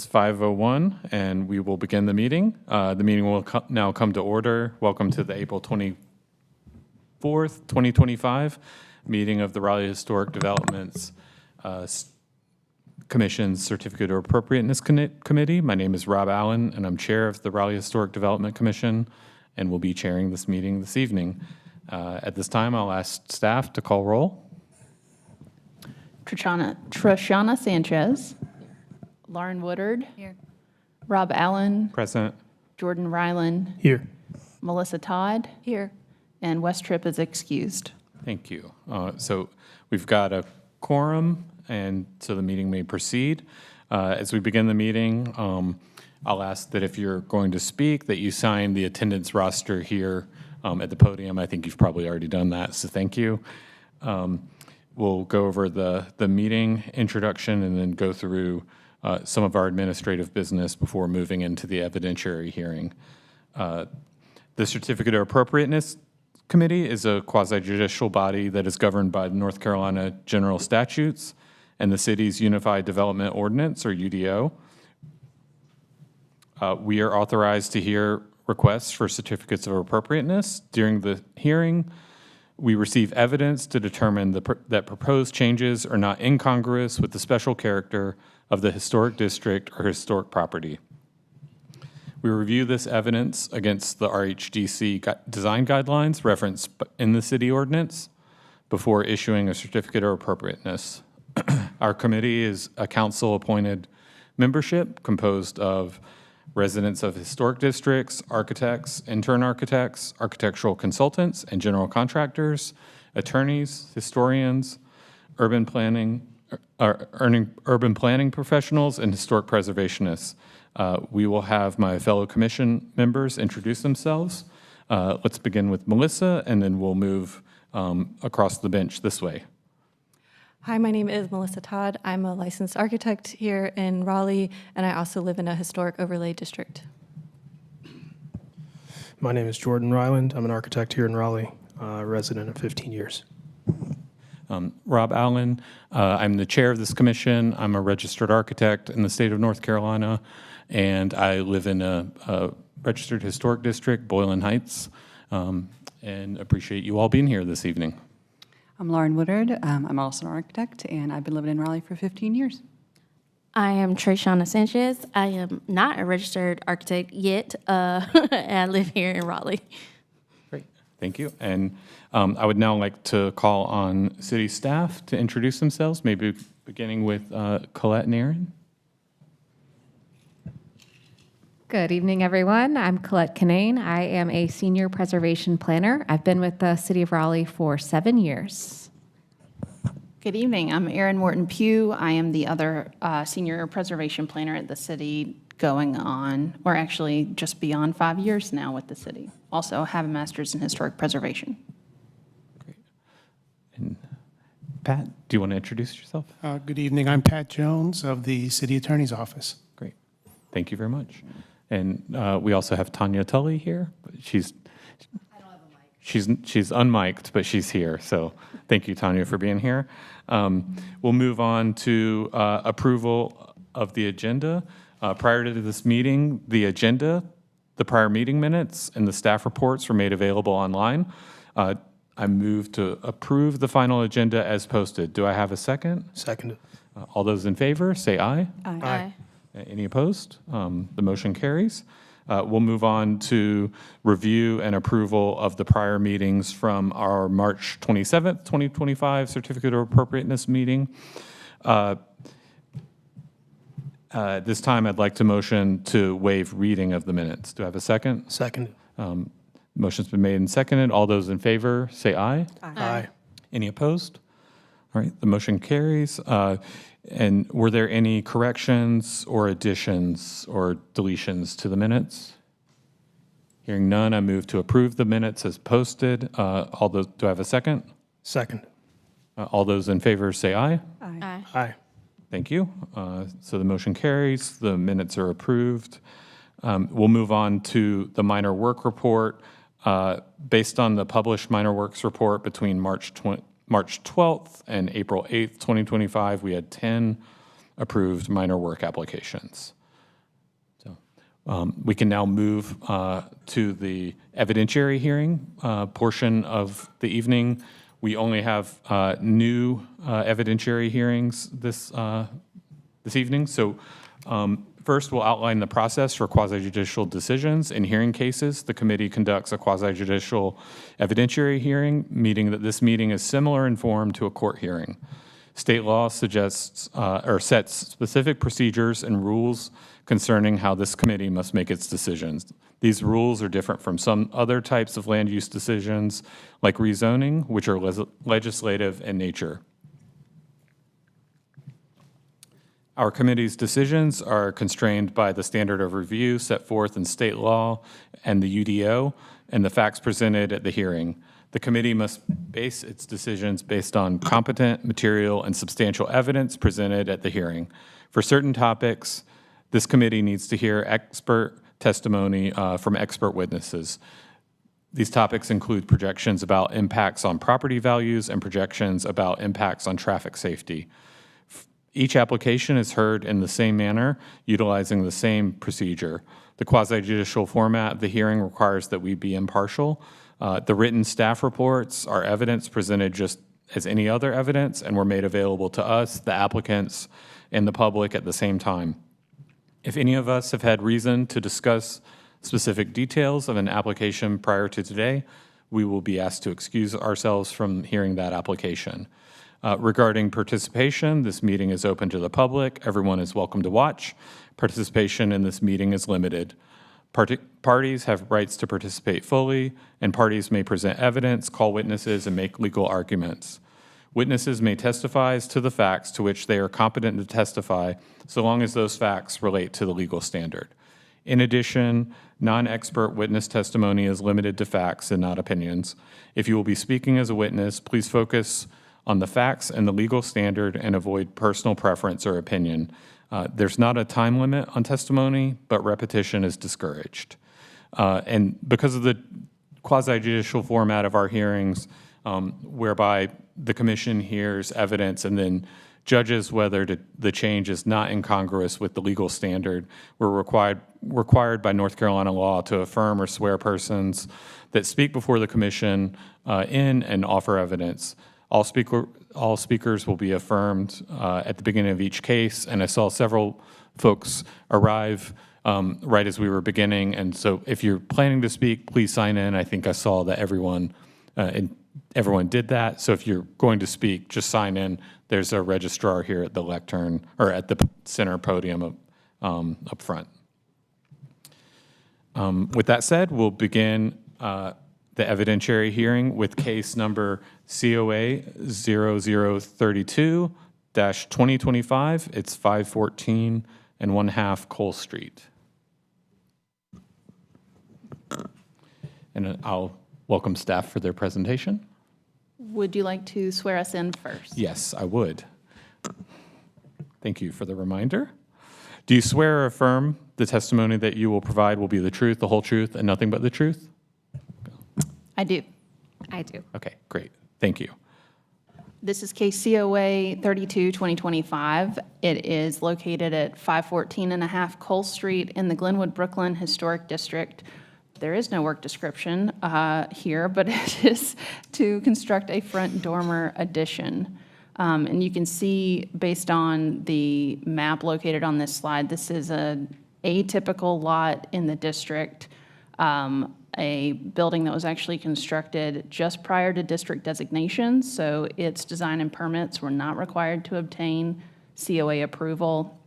5:01, and we will begin the meeting. The meeting will now come to order. Welcome to the April 24th, 2025 meeting of the Raleigh Historic Developments Commission's Certificate of Appropriateness Committee. My name is Rob Allen, and I'm chair of the Raleigh Historic Development Commission, and will be chairing this meeting this evening. At this time, I'll ask staff to call roll. Trishana Sanchez. Lauren Woodard. Here. Rob Allen. Present. Jordan Ryland. Here. Melissa Todd. Here. And Wes Tripp is excused. Thank you. So we've got a quorum, and so the meeting may proceed. As we begin the meeting, I'll ask that if you're going to speak, that you sign the attendance roster here at the podium. I think you've probably already done that, so thank you. We'll go over the meeting introduction and then go through some of our administrative business before moving into the evidentiary hearing. The Certificate of Appropriateness Committee is a quasi-judicial body that is governed by the North Carolina General Statutes and the city's Unified Development Ordinance, or UDO. We are authorized to hear requests for certificates of appropriateness. During the hearing, we receive evidence to determine that proposed changes are not incongruous with the special character of the historic district or historic property. We review this evidence against the RHDC design guidelines referenced in the city ordinance before issuing a certificate of appropriateness. Our committee is a council-appointed membership composed of residents of historic districts, architects, intern architects, architectural consultants, and general contractors, attorneys, historians, urban planning professionals, and historic preservationists. We will have my fellow commission members introduce themselves. Let's begin with Melissa, and then we'll move across the bench this way. Hi, my name is Melissa Todd. I'm a licensed architect here in Raleigh, and I also live in a historic overlay district. My name is Jordan Ryland. I'm an architect here in Raleigh, resident of 15 years. Rob Allen, I'm the chair of this commission. I'm a registered architect in the state of North Carolina, and I live in a registered historic district, Boylan Heights, and appreciate you all being here this evening. I'm Lauren Woodard. I'm also an architect, and I've been living in Raleigh for 15 years. I am Trishana Sanchez. I am not a registered architect yet, and I live here in Raleigh. Great, thank you. And I would now like to call on city staff to introduce themselves, maybe beginning with Colette and Aaron. Good evening, everyone. I'm Colette Canane. I am a senior preservation planner. I've been with the City of Raleigh for 7 years. Good evening. I'm Erin Morton Pugh. I am the other senior preservation planner at the city, going on, or actually just beyond 5 years now with the city. Also have a master's in historic preservation. Great. And Pat, do you want to introduce yourself? Good evening. I'm Pat Jones of the City Attorney's Office. Great. Thank you very much. And we also have Tanya Tully here. She's unmiked, but she's here. So thank you, Tanya, for being here. We'll move on to approval of the agenda. Prior to this meeting, the agenda, the prior meeting minutes, and the staff reports were made available online. I move to approve the final agenda as posted. Do I have a second? Seconded. All those in favor, say aye. Aye. Any opposed? The motion carries. We'll move on to review and approval of the prior meetings from our March 27th, 2025 Certificate of Appropriateness meeting. This time, I'd like to motion to waive reading of the minutes. Do I have a second? Seconded. Motion's been made and seconded. All those in favor, say aye. Aye. Any opposed? All right, the motion carries. And were there any corrections or additions or deletions to the minutes? Hearing none, I move to approve the minutes as posted. All those, do I have a second? Second. All those in favor say aye. Aye. Aye. Thank you. So the motion carries. The minutes are approved. We'll move on to the minor work report. Based on the published minor works report between March 12th and April 8th, 2025, we had 10 approved minor work applications. We can now move to the evidentiary hearing portion of the evening. We only have new evidentiary hearings this evening. So first, we'll outline the process for quasi-judicial decisions. In hearing cases, the committee conducts a quasi-judicial evidentiary hearing, meaning that this meeting is similar in form to a court hearing. State law suggests or sets specific procedures and rules concerning how this committee must make its decisions. These rules are different from some other types of land use decisions, like rezoning, which are legislative in nature. Our committee's decisions are constrained by the standard of review set forth in state law and the UDO and the facts presented at the hearing. The committee must base its decisions based on competent, material, and substantial evidence presented at the hearing. For certain topics, this committee needs to hear expert testimony from expert witnesses. These topics include projections about impacts on property values and projections about impacts on traffic safety. Each application is heard in the same manner, utilizing the same procedure. The quasi-judicial format of the hearing requires that we be impartial. The written staff reports are evidence presented just as any other evidence and were made available to us, the applicants, and the public at the same time. If any of us have had reason to discuss specific details of an application prior to today, we will be asked to excuse ourselves from hearing that application. Regarding participation, this meeting is open to the public. Everyone is welcome to watch. Participation in this meeting is limited. Parties have rights to participate fully, and parties may present evidence, call witnesses, and make legal arguments. Witnesses may testify as to the facts to which they are competent to testify, so long as those facts relate to the legal standard. In addition, non-expert witness testimony is limited to facts and not opinions. If you will be speaking as a witness, please focus on the facts and the legal standard and avoid personal preference or opinion. There's not a time limit on testimony, but repetition is discouraged. And because of the quasi-judicial format of our hearings, whereby the commission hears evidence and then judges whether the change is not incongruous with the legal standard, we're required by North Carolina law to affirm or swear persons that speak before the commission in and offer evidence. All speakers will be affirmed at the beginning of each case, and I saw several folks arrive right as we were beginning, and so if you're planning to speak, please sign in. I think I saw that everyone did that, so if you're going to speak, just sign in. There's a registrar here at the lectern, or at the center podium up front. With that said, we'll begin the evidentiary hearing with case number COA 0032-2025. It's 514 and 1/2 Cole Street. And I'll welcome staff for their presentation. Would you like to swear us in first? Yes, I would. Thank you for the reminder. Do you swear or affirm the testimony that you will provide will be the truth, the whole truth, and nothing but the truth? I do. I do. Okay, great. Thank you. This is case COA 32-2025. It is located at 514.5 Cole Street in the Glenwood, Brooklyn Historic District. There is no work description here, but it is to construct a front dormer addition. And you can see, based on the map located on this slide, this is an atypical lot in the district, a building that was actually constructed just prior to district designation, so its design and permits were not required to obtain COA approval.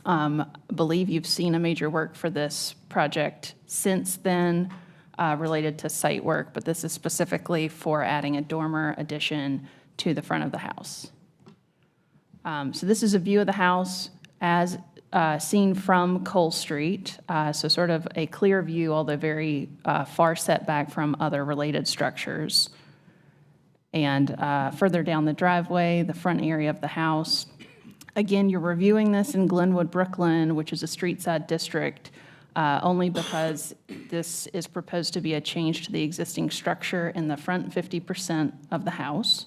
I believe you've seen a major work for this project since then related to site work, but this is specifically for adding a dormer addition to the front of the house. So this is a view of the house as seen from Cole Street, so sort of a clear view, although very far setback from other related structures. And further down the driveway, the front area of the house. Again, you're reviewing this in Glenwood, Brooklyn, which is a street side district, only because this is proposed to be a change to the existing structure in the front 50% of the house.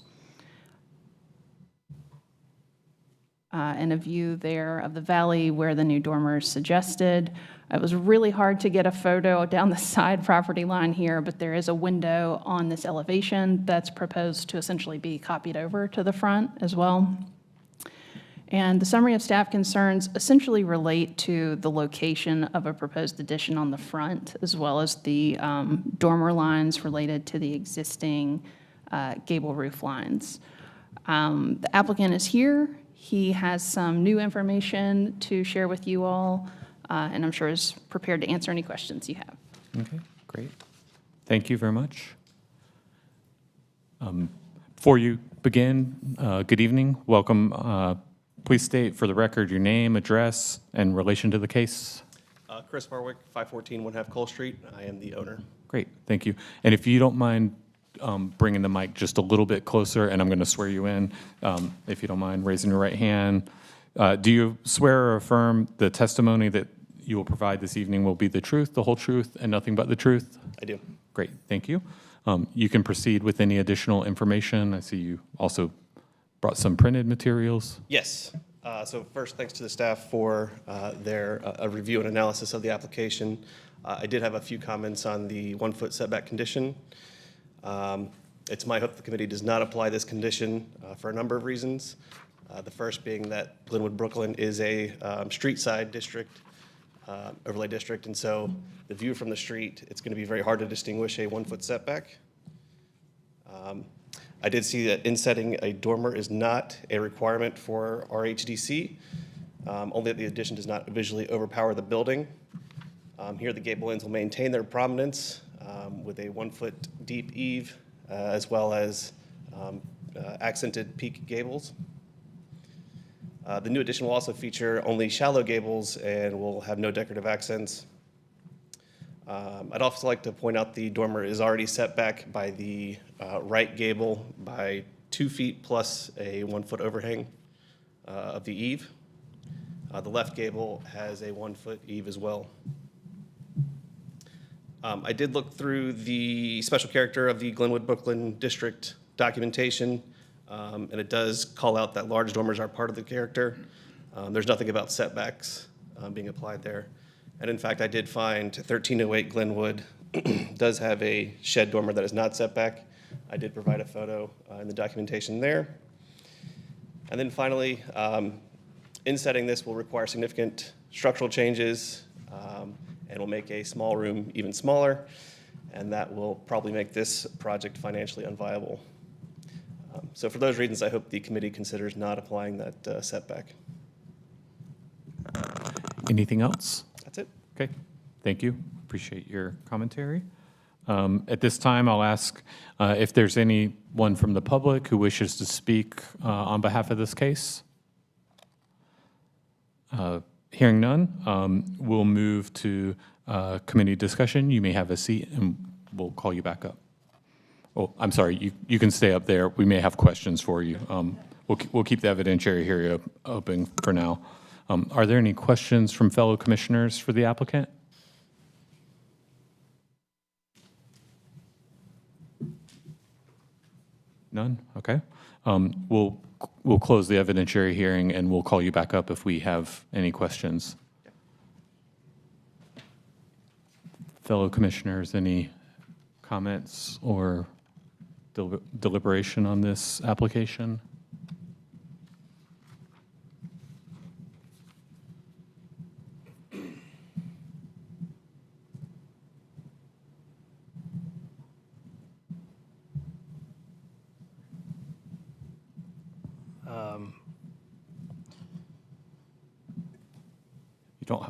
and a view there of the valley where the new dormer is suggested. It was really hard to get a photo down the side property line here, but there is a window on this elevation that's proposed to essentially be copied over to the front as well. And the summary of staff concerns essentially relate to the location of a proposed addition on the front, as well as the dormer lines related to the existing gable roof lines. The applicant is here. He has some new information to share with you all, and I'm sure is prepared to answer any questions you have. Okay, great. Thank you very much. Before you begin, good evening. Welcome. Please state for the record your name, address, and relation to the case. Chris Farwick, 514 1/2 Cole Street. I am the owner. Great, thank you. And if you don't mind bringing the mic just a little bit closer, and I'm going to swear you in, if you don't mind raising your right hand. Do you swear or affirm the testimony that you will provide this evening will be the truth, the whole truth, and nothing but the truth? I do. Great, thank you. You can proceed with any additional information. I see you also brought some printed materials. Yes. So first, thanks to the staff for their review and analysis of the application. I did have a few comments on the 1-foot setback condition. It's my hope the committee does not apply this condition for a number of reasons. The first being that Glenwood Brooklyn is a street side district, overlay district, and so the view from the street, it's going to be very hard to distinguish a 1-foot setback. I did see that insetting a dormer is not a requirement for RHDC, only that the addition does not visually overpower the building. Here, the gable ends will maintain their prominence with a 1-foot deep eave, as well as accented peak gables. The new addition will also feature only shallow gables and will have no decorative accents. I'd also like to point out the dormer is already set back by the right gable by 2 feet plus a 1-foot overhang of the eave. The left gable has a 1-foot eave as well. I did look through the special character of the Glenwood Brooklyn District documentation, and it does call out that large dormers are part of the character. There's nothing about setbacks being applied there. And in fact, I did find 1308 Glenwood does have a shed dormer that is not set back. I did provide a photo in the documentation there. And then finally, insetting this will require significant structural changes and will make a small room even smaller, and that will probably make this project financially unviable. So for those reasons, I hope the committee considers not applying that setback. Anything else? That's it. Okay, thank you. Appreciate your commentary. At this time, I'll ask if there's anyone from the public who wishes to speak on behalf of this case. Hearing none, we'll move to committee discussion. You may have a seat, and we'll call you back up. Oh, I'm sorry, you can stay up there. We may have questions for you. We'll keep the evidentiary hearing open for now. Are there any questions from fellow commissioners for the applicant? None? Okay. We'll close the evidentiary hearing, and we'll call you back up if we have any questions. Fellow commissioners, any comments or deliberation on this application?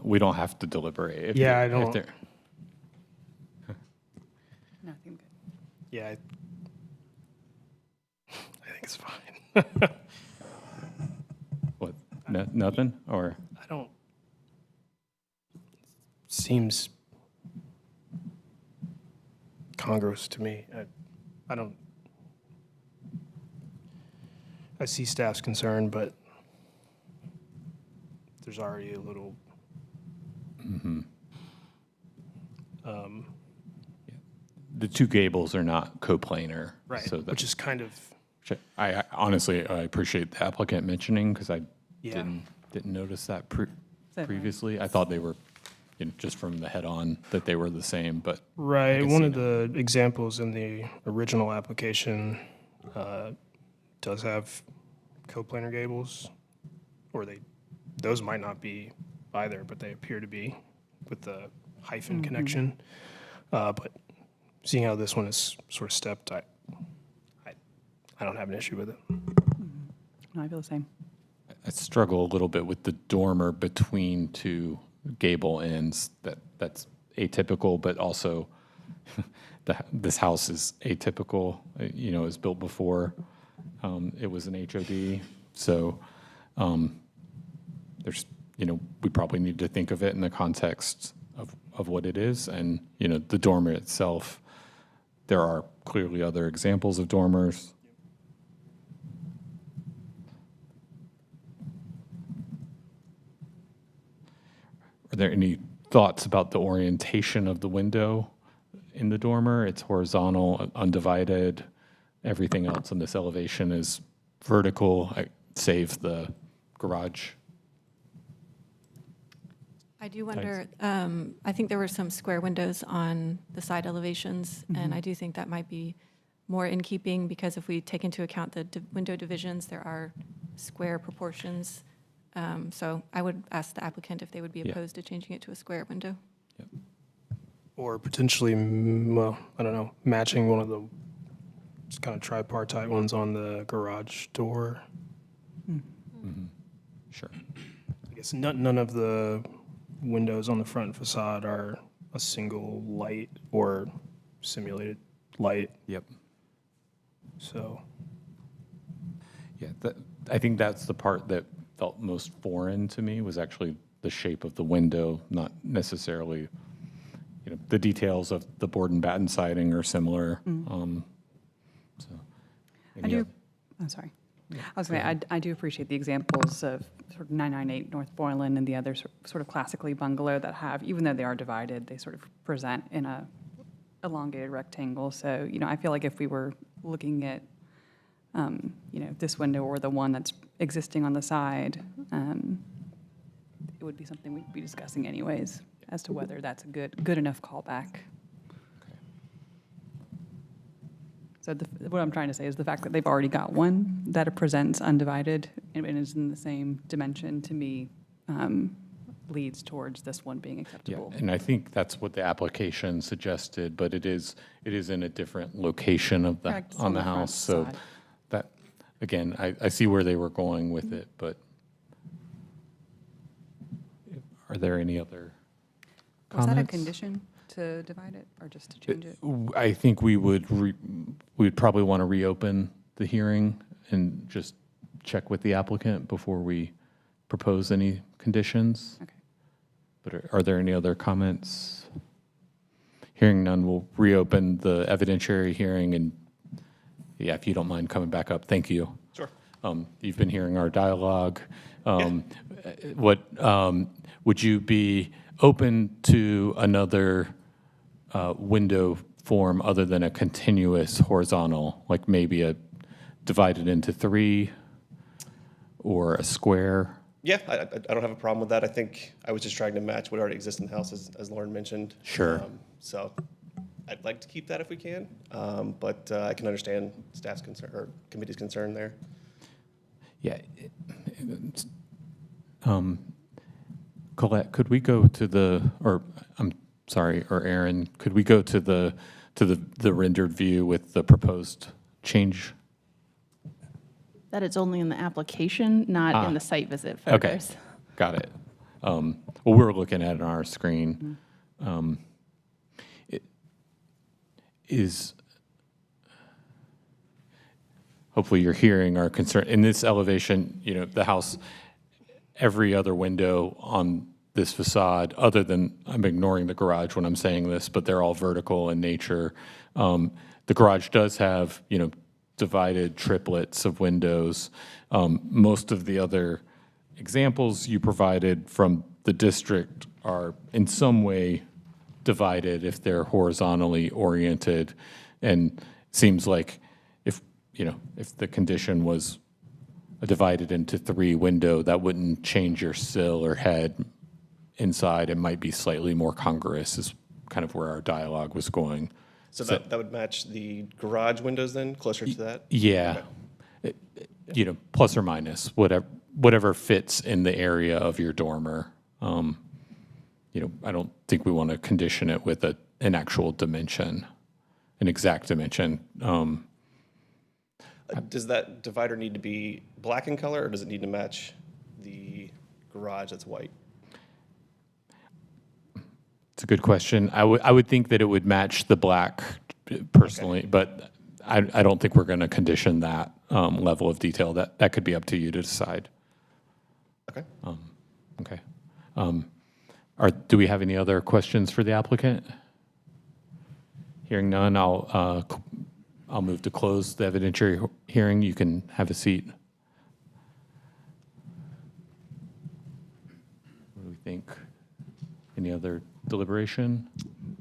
We don't have to deliberate. If Yeah, you- I don't- if there- Nothing good. Yeah, I think it's fine. What, nothing, or? I don't, seems congruous to me. I don't, I see staff's concern, but there's already a little, The two gables are not coplanar. right, So that, which is kind of, I honestly, I appreciate the applicant mentioning, because I Yeah. Didn't notice that right? previously. I thought they were, just from the head-on, that they were the same, but. I Right. can One see of now. the examples in the original application does have coplanar gables, or those might not be either, but they appear to be with the hyphen connection. But seeing how this one is sort of stepped, I don't have an issue with it. No, I feel the same. I struggle a little bit with the dormer between two gable ends. That's atypical, but also this house is atypical. It was built before it was an HOD, so there's we probably need to think of it in the context of what it is, and the dormer itself. There are clearly other examples of dormers. Are there any thoughts about the orientation of the window in the dormer? It's horizontal, undivided. Everything else in this elevation is vertical, save the garage. I do wonder, I think there were some square windows on the side elevations, and I do think that might be more in keeping, because if we take into account the window divisions, there are square proportions. So I would ask the applicant if they would be opposed to changing it to a square window. Yep. Or potentially, well, I don't know, matching one of the kind of tripartite ones on the garage door. Sure. I guess none of the windows on the front facade are a single light or simulated light. Yep. So, Yeah, I think that's the part that felt most foreign to me, was actually the shape of the window, not necessarily, the details of the board and batten siding are similar. So, I do. I'm sorry. I was going to say, I do appreciate the examples of sort of 998 North Boylan and the other sort of classically bungalow that have, even though they are divided, they sort of present in a elongated rectangle. So, I feel like if we were looking at, this window or the one that's existing on the side, it would be something we'd be discussing anyways as to whether that's a good enough callback. So what I'm trying to say is the fact that they've already got one that presents undivided and is in the same dimension, to me, leads towards this one being Yeah, acceptable. and I think that's what the application suggested, but it is in a different location of Correct, it's on on the the front house. So side. that, again, I see where they were going with it, but are there any other Was comments? that a condition to divide it or just to change it? I think we would probably want to reopen the hearing and just check with the applicant before we propose any conditions. Okay. But are there any other comments? Hearing none, we'll reopen the evidentiary hearing, and if you don't mind coming back up, thank you. Sure. You've been hearing our dialogue. Would you be open to another window form other than a continuous horizontal, like maybe a divided into three or a square? Yeah, I don't have a problem with that. I think I was just trying to match what already exists in the house, as Lauren mentioned. Sure. So I'd like to keep that if we can, but I can understand staff's concern or committee's concern there. Yeah. Colette, could we go to or Aaron, could we go to the rendered view with the proposed change? That it's only in the application, not in the site visit photos. Okay, got it. Well, we're looking at it on our screen. It is, hopefully you're hearing our concern. In this elevation, the house, every other window on this facade, other than, I'm ignoring the garage when I'm saying this, but they're all vertical in nature. The garage does have, divided triplets of windows. Most of the other examples you provided from the district are in some way divided if they're horizontally oriented, and seems like if the condition was a divided into 3 window, that wouldn't change your sill or head inside. It might be slightly more congruous is kind of where our dialogue was going. So that would match the garage windows then, closer to that? Yeah. You know, plus or minus, whatever fits in the area of your dormer. You know, I don't think we want to condition it with an actual dimension, an exact dimension. Does that divider need to be black in color, or does it need to match the garage that's white? It's a good question. I would think that it would match the black personally, but I don't think we're going to condition that level of detail. That could be up to you to decide. Okay. Okay. Do we have any other questions for the applicant? Hearing none, I'll move to close the evidentiary hearing. You can have a seat. What do we think? Any other deliberation?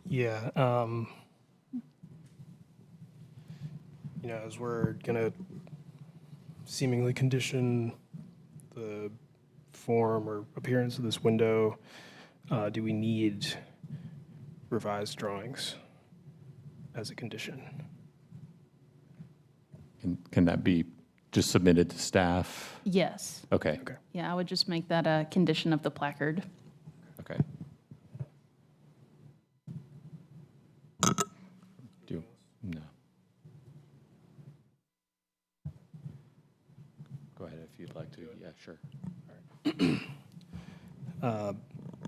Yeah. You know, as we're gonna seemingly condition the form or appearance of this window, do we need revised drawings as a condition? Can that be just submitted to staff? Yes. Okay. Okay. Yeah, I would just make that a condition of the placard. Okay. No. Go ahead if you'd like to. Yeah, sure.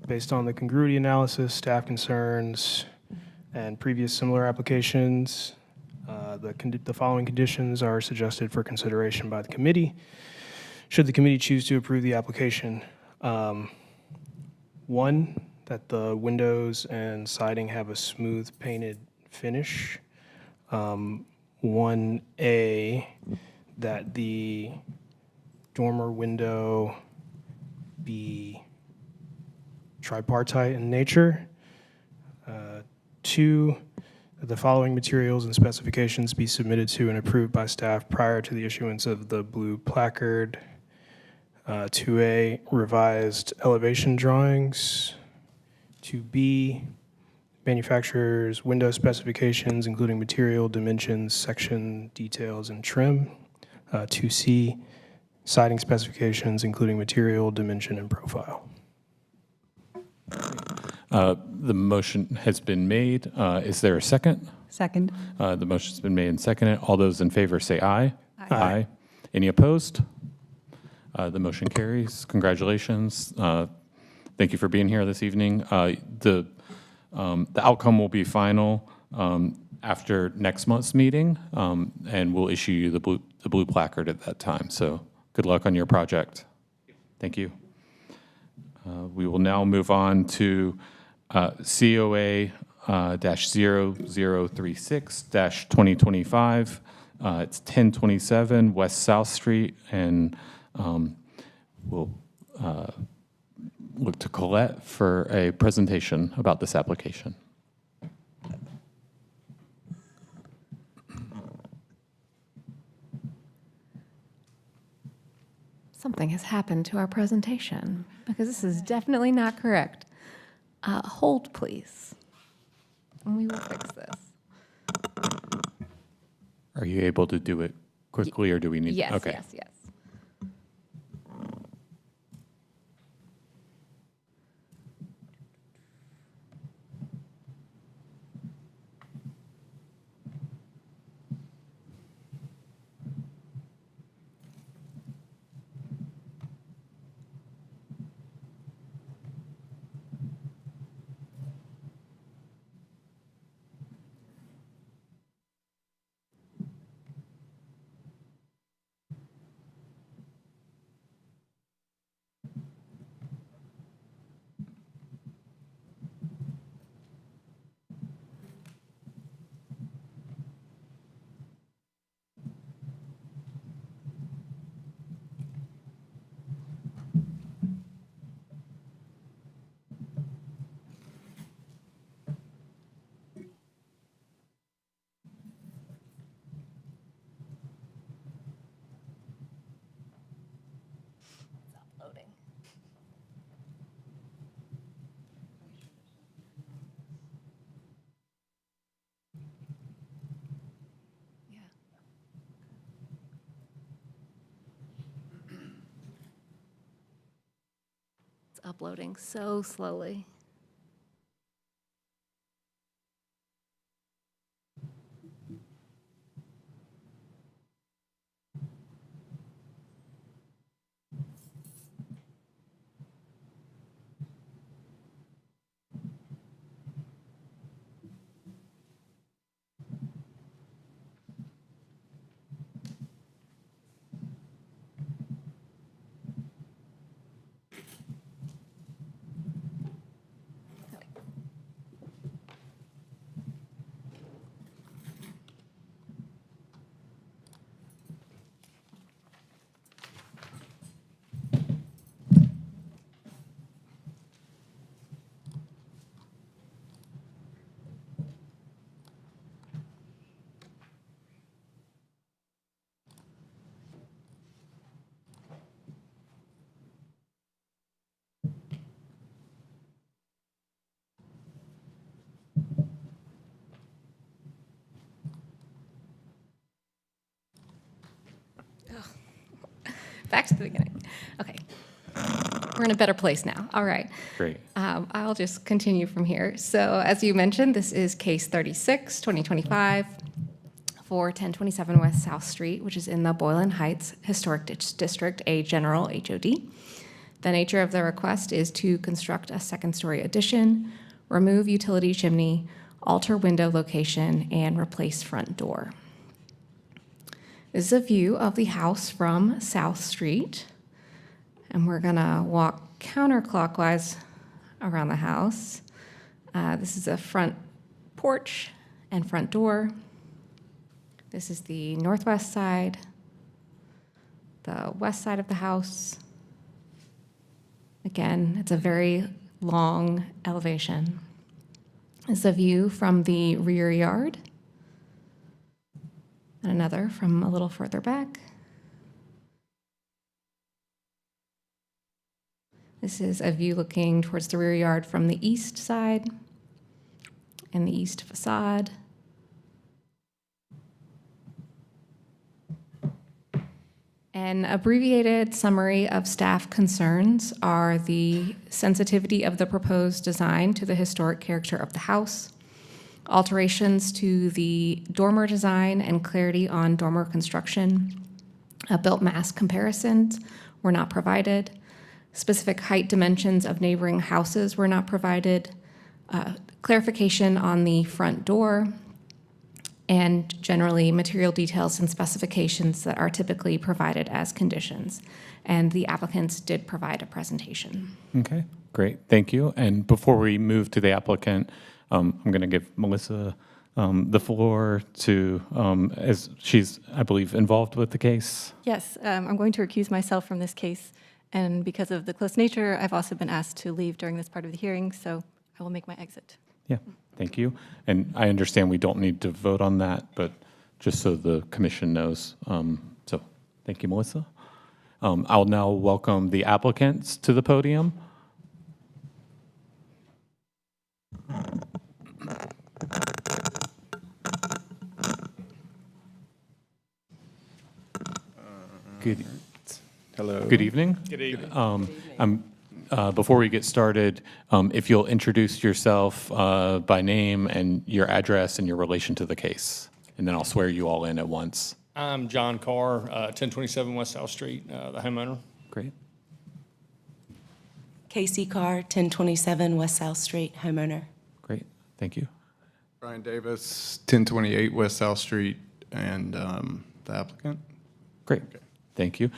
Based on the congruity analysis, staff concerns, and previous similar applications, the following conditions are suggested for consideration by the committee. Should the committee choose to approve the application, 1, that the windows and siding have a smooth painted finish. 1A, that the dormer window be tripartite in nature. 2, that the following materials and specifications be submitted to and approved by staff prior to the issuance of the blue placard. 2A, revised elevation drawings. 2B, manufacturer's window specifications, including material, dimensions, section details, and trim. 2C, siding specifications, including material, dimension, and profile. The motion has been made. Is there a second? Second. The motion's been made and seconded. All those in favor say aye. Aye. Any opposed? The motion carries. Congratulations. Thank you for being here this evening. The outcome will be final after next month's meeting, and we'll issue you the blue placard at that time. So good luck on your project. Thank you. We will now move on to COA-0036-2025. It's 1027 West South Street, and we'll look to Colette for a presentation about this application. Something has happened to our presentation because this is definitely not correct. Hold, please, and we will fix this. Are you able to do it quickly, or do we need? Yes, okay. yes, yes. uploading so slowly. Back to the beginning. Okay. We're in a better place now. All right. Great. I'll just continue from here. So as you mentioned, this is case 36, 2025 for 1027 West South Street, which is in the Boylan Heights Historic District, a general HOD. The nature of the request is to construct a second-story addition, remove utility chimney, alter window location, and replace front door. This is a view of the house from South Street. And we're gonna walk counterclockwise around the house. This is a front porch and front door. This is the northwest side, the west side of the house. Again, it's a very long elevation. This is a view from the rear yard. And another from a little further back. This is a view looking towards the rear yard from the east side and the east facade. An abbreviated summary of staff concerns are the sensitivity of the proposed design to the historic character of the house, alterations to the dormer design and clarity on dormer construction. Built mass comparisons were not provided. Specific height dimensions of neighboring houses were not provided. Clarification on the front door, and generally material details and specifications that are typically provided as conditions. And the applicants did provide a presentation. Okay, great, thank you. And before we move to the applicant, I'm going to give Melissa the floor to, as she's, I believe, involved with the case. Yes, I'm going to recuse myself from this case. And because of the close nature, I've also been asked to leave during this part of the hearing, so I will make my exit. Yeah, thank you. And I understand we don't need to vote on that, but just so the commission knows. So thank you, Melissa. I'll now welcome the applicants to the podium. Good. Hello. Good evening. Good evening. Before we get started, if you'll introduce yourself by name and your address and your relation to the case, and then I'll swear you all in at once. I'm John Carr, 1027 West South Street, the homeowner. Great. Casey Carr, 1027 West South Street, homeowner. Great. Thank you. Brian Davis, 1028 West South Street, and the applicant. Great. Okay. Thank you.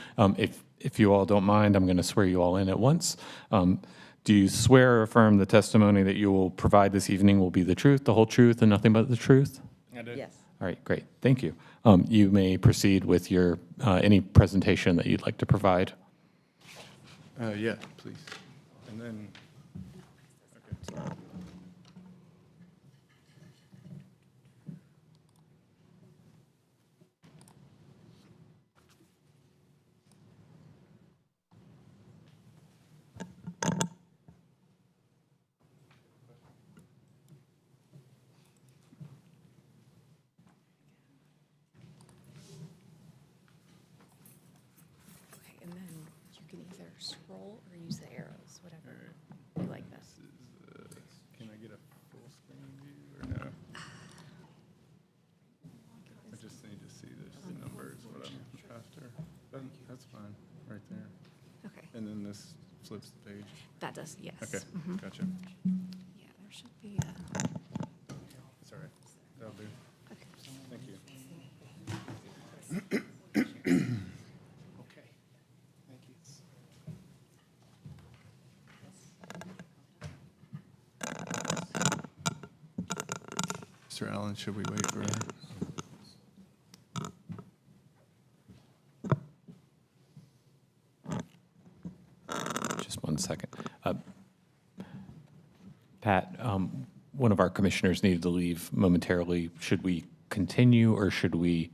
If you all don't mind, I'm going to swear you all in at once. Do you swear or affirm the testimony that you will provide this evening will be the truth, the whole truth, and nothing but the truth? I do. Yes. All right, great. Thank you. You may proceed with your any presentation that you'd like to provide. Yeah, please. And then, okay. Okay, and then you can either scroll or use the arrows, whatever. And then this flips the page. That does, yes. Okay, gotcha. Yeah, there should be a. It's all right. That'll do. Thank you. Okay. Thank you. Mr. Allen, should we wait for her? Just one second. Pat, one of our commissioners needed to leave momentarily. Should we continue or should we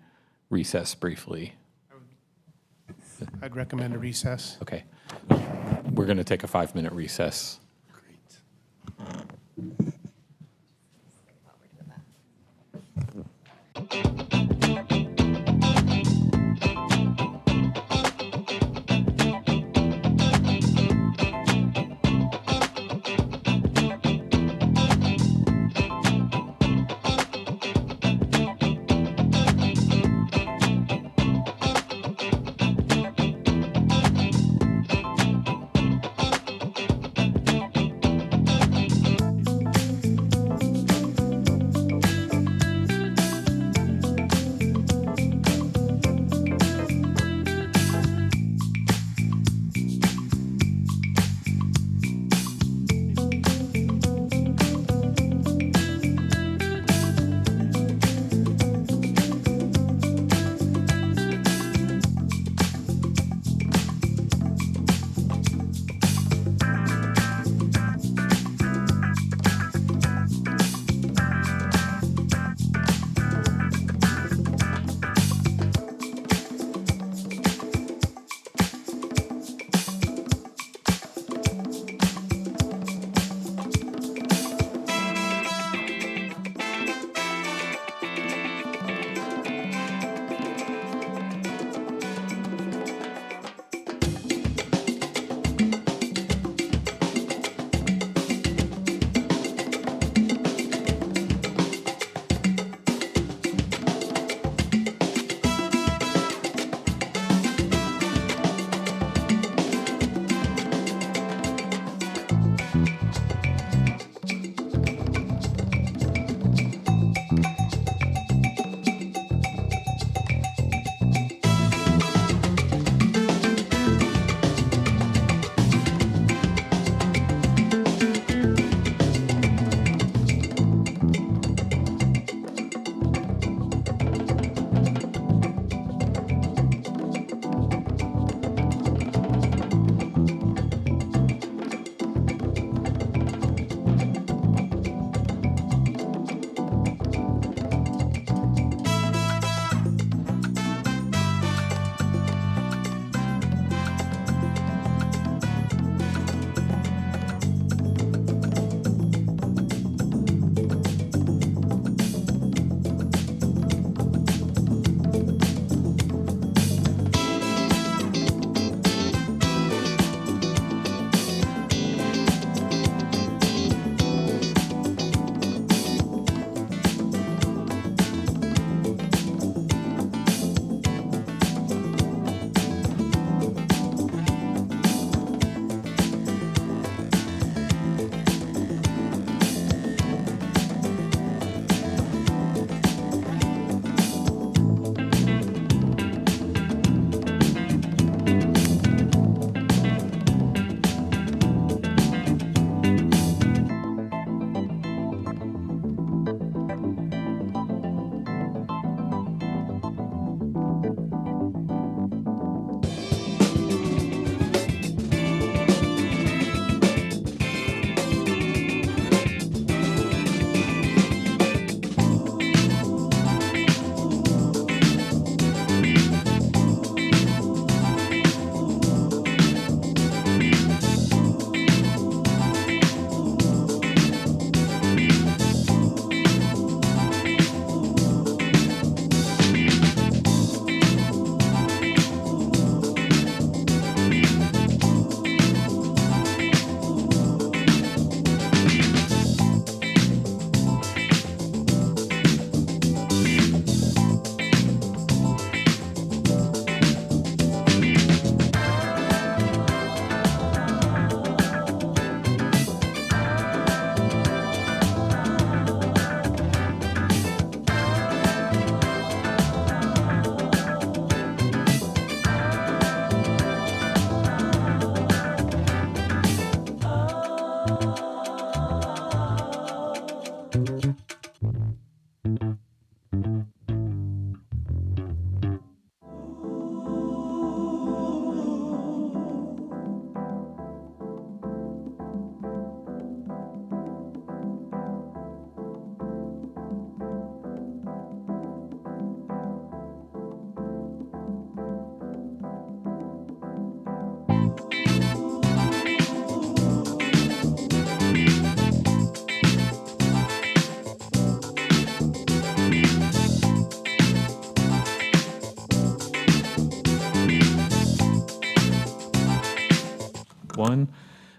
recess briefly? I'd recommend a recess. Okay. We're going to take a 5-minute recess. 1.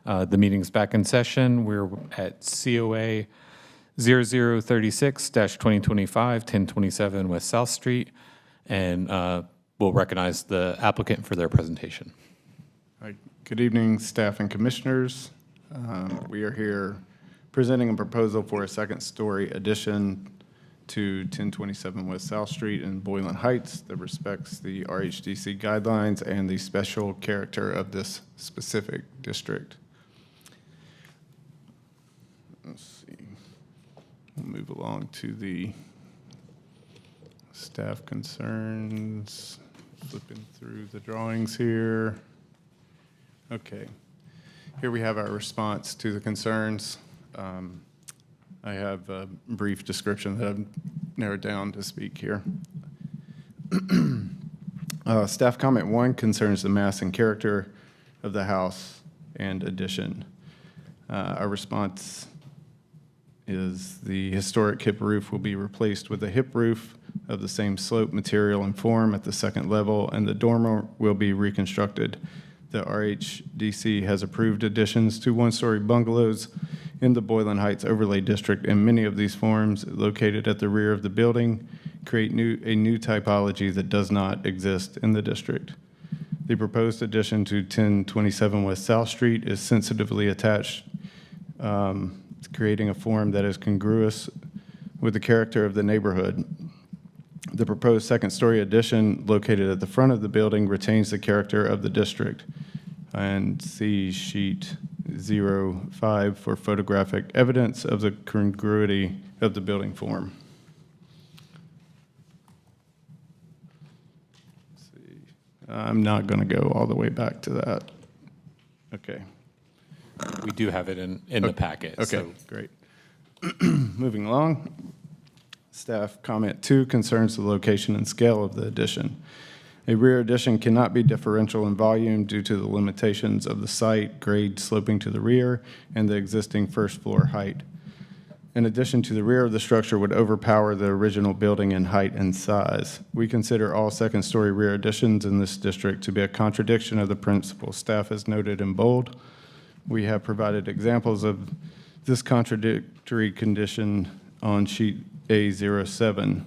The meeting's back in session. We're at COA 0036-2025, 1027 West South Street, and we'll recognize the applicant for their presentation. All right. Good evening, staff and commissioners. We are here presenting a proposal for a second-story addition to 1027 West South Street in Boylan Heights that respects the RHDC guidelines and the special character of this specific district. Let's see. We'll move along to the staff concerns. Flipping through the drawings here. Okay. Here we have our response to the concerns. I have a brief description that I've narrowed down to speak here. Staff comment 1 concerns the mass and character of the house and addition. Our response is the historic hip roof will be replaced with a hip roof of the same slope, material, and form at the second level, and the dormer will be reconstructed. The RHDC has approved additions to one-story bungalows in the Boylan Heights Overlay District, and many of these forms located at the rear of the building create a new typology that does not exist in the district. The proposed addition to 1027 West South Street is sensitively attached, creating a form that is congruous with the character of the neighborhood. The proposed second-story addition located at the front of the building retains the character of the district. And see sheet 05 for photographic evidence of the congruity of the building form. Let's see. I'm not going to go all the way back to that. Okay. We do have it in the packet. Okay, so. Great. Moving along. Staff comment 2 concerns the location and scale of the addition. A rear addition cannot be differential in volume due to the limitations of the site, grade sloping to the rear, and the existing first floor height. In addition to the rear of the structure would overpower the original building in height and size. We consider all second-story rear additions in this district to be a contradiction of the principle staff has noted in bold. We have provided examples of this contradictory condition on sheet A07.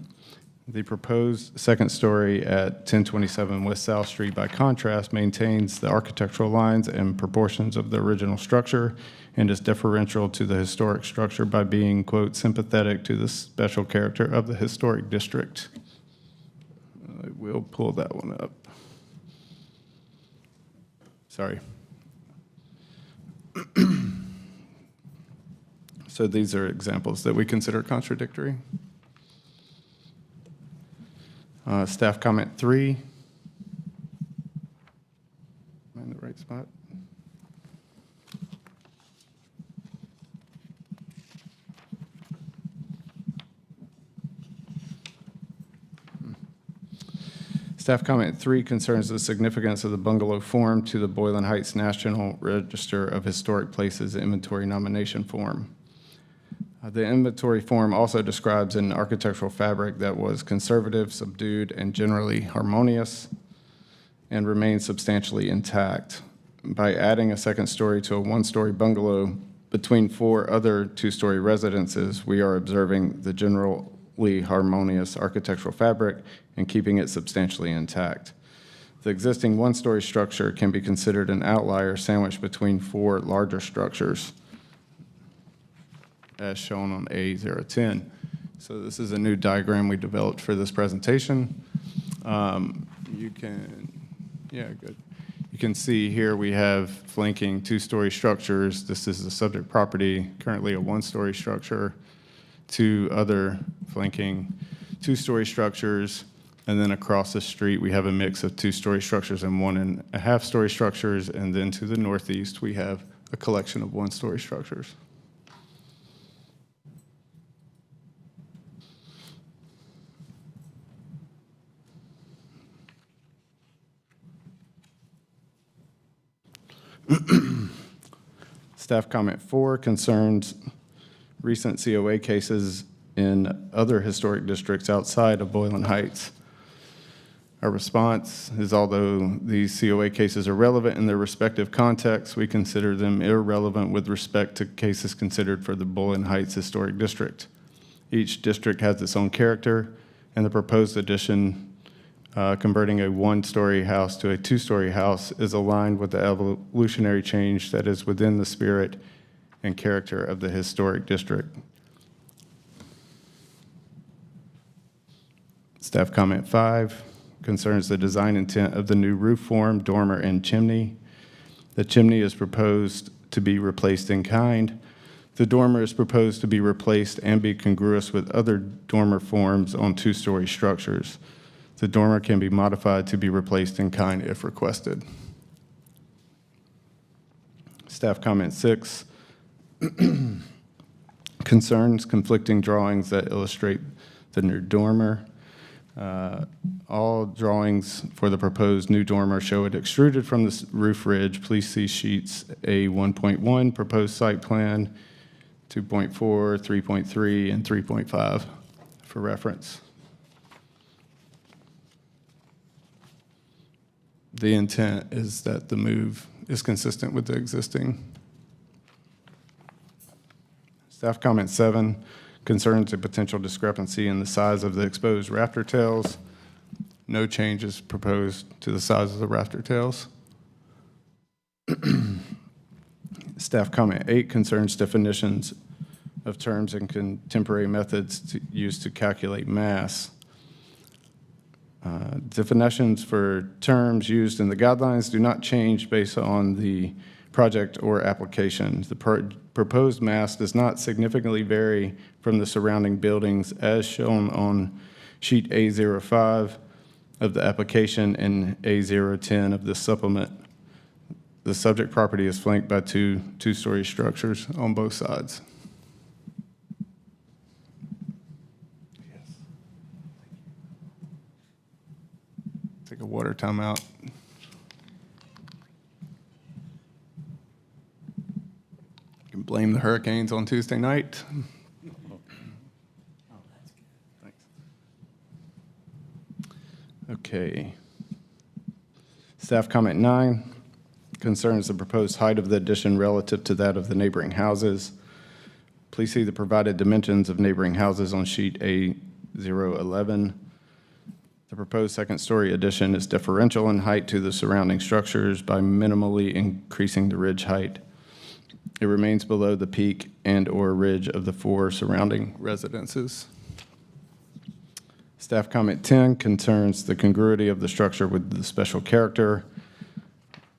The proposed second story at 1027 West South Street, by contrast, maintains the architectural lines and proportions of the original structure and is differential to the historic structure by being, quote, sympathetic to the special character of the historic district. I will pull that one up. Sorry. So these are examples that we consider contradictory. Staff comment 3. Am I in the right spot? Staff comment 3 concerns the significance of the bungalow form to the Boylan Heights National Register of Historic Places Inventory Nomination Form. The inventory form also describes an architectural fabric that was conservative, subdued, and generally harmonious, and remains substantially intact. By adding a second story to a one-story bungalow between 4 other two-story residences, we are observing the generally harmonious architectural fabric and keeping it substantially intact. The existing one-story structure can be considered an outlier sandwiched between 4 larger structures, as shown on A010. So this is a new diagram we developed for this presentation. You can see here we have flanking 2-story structures. This is the subject property, currently a 1-story structure, 2 other flanking 2-story structures, and then across the street we have a mix of 2-story structures and 1.5-story structures, and then to the northeast we have a collection of 1-story structures. Staff comment 4 concerns recent COA cases in other historic districts outside of Boylan Heights. Our response is, although these COA cases are relevant in their respective contexts, we consider them irrelevant with respect to cases considered for the Boylan Heights Historic District. Each district has its own character, and the proposed addition converting a one-story house to a two-story house is aligned with the evolutionary change that is within the spirit and character of the historic district. Staff comment 5 concerns the design intent of the new roof form, dormer, and chimney. The chimney is proposed to be replaced in kind. The dormer is proposed to be replaced and be congruous with other dormer forms on two-story structures. The dormer can be modified to be replaced in kind if requested. Staff comment 6 concerns conflicting drawings that illustrate the new dormer. All drawings for the proposed new dormer show it extruded from the roof ridge. Please see sheets A1.1, proposed site plan, 2.4, 3.3, and 3.5 for reference. The intent is that the move is consistent with the existing. Staff comment 7 concerns a potential discrepancy in the size of the exposed rafter tails. No change is proposed to the size of the rafter tails. Staff comment 8 concerns definitions of terms and contemporary methods used to calculate mass. Definitions for terms used in the guidelines do not change based on the project or application. The proposed mass does not significantly vary from the surrounding buildings as shown on sheet A05 of the application and A010 of the supplement. The subject property is flanked by two-story structures on both sides. Take a water timeout. You can blame the hurricanes on Tuesday night. Thanks. Okay. Staff comment 9 concerns the proposed height of the addition relative to that of the neighboring houses. Please see the provided dimensions of neighboring houses on sheet A011. The proposed second-story addition is differential in height to the surrounding structures by minimally increasing the ridge height. It remains below the peak and/or ridge of the 4 surrounding residences. Staff comment 10 concerns the congruity of the structure with the special character.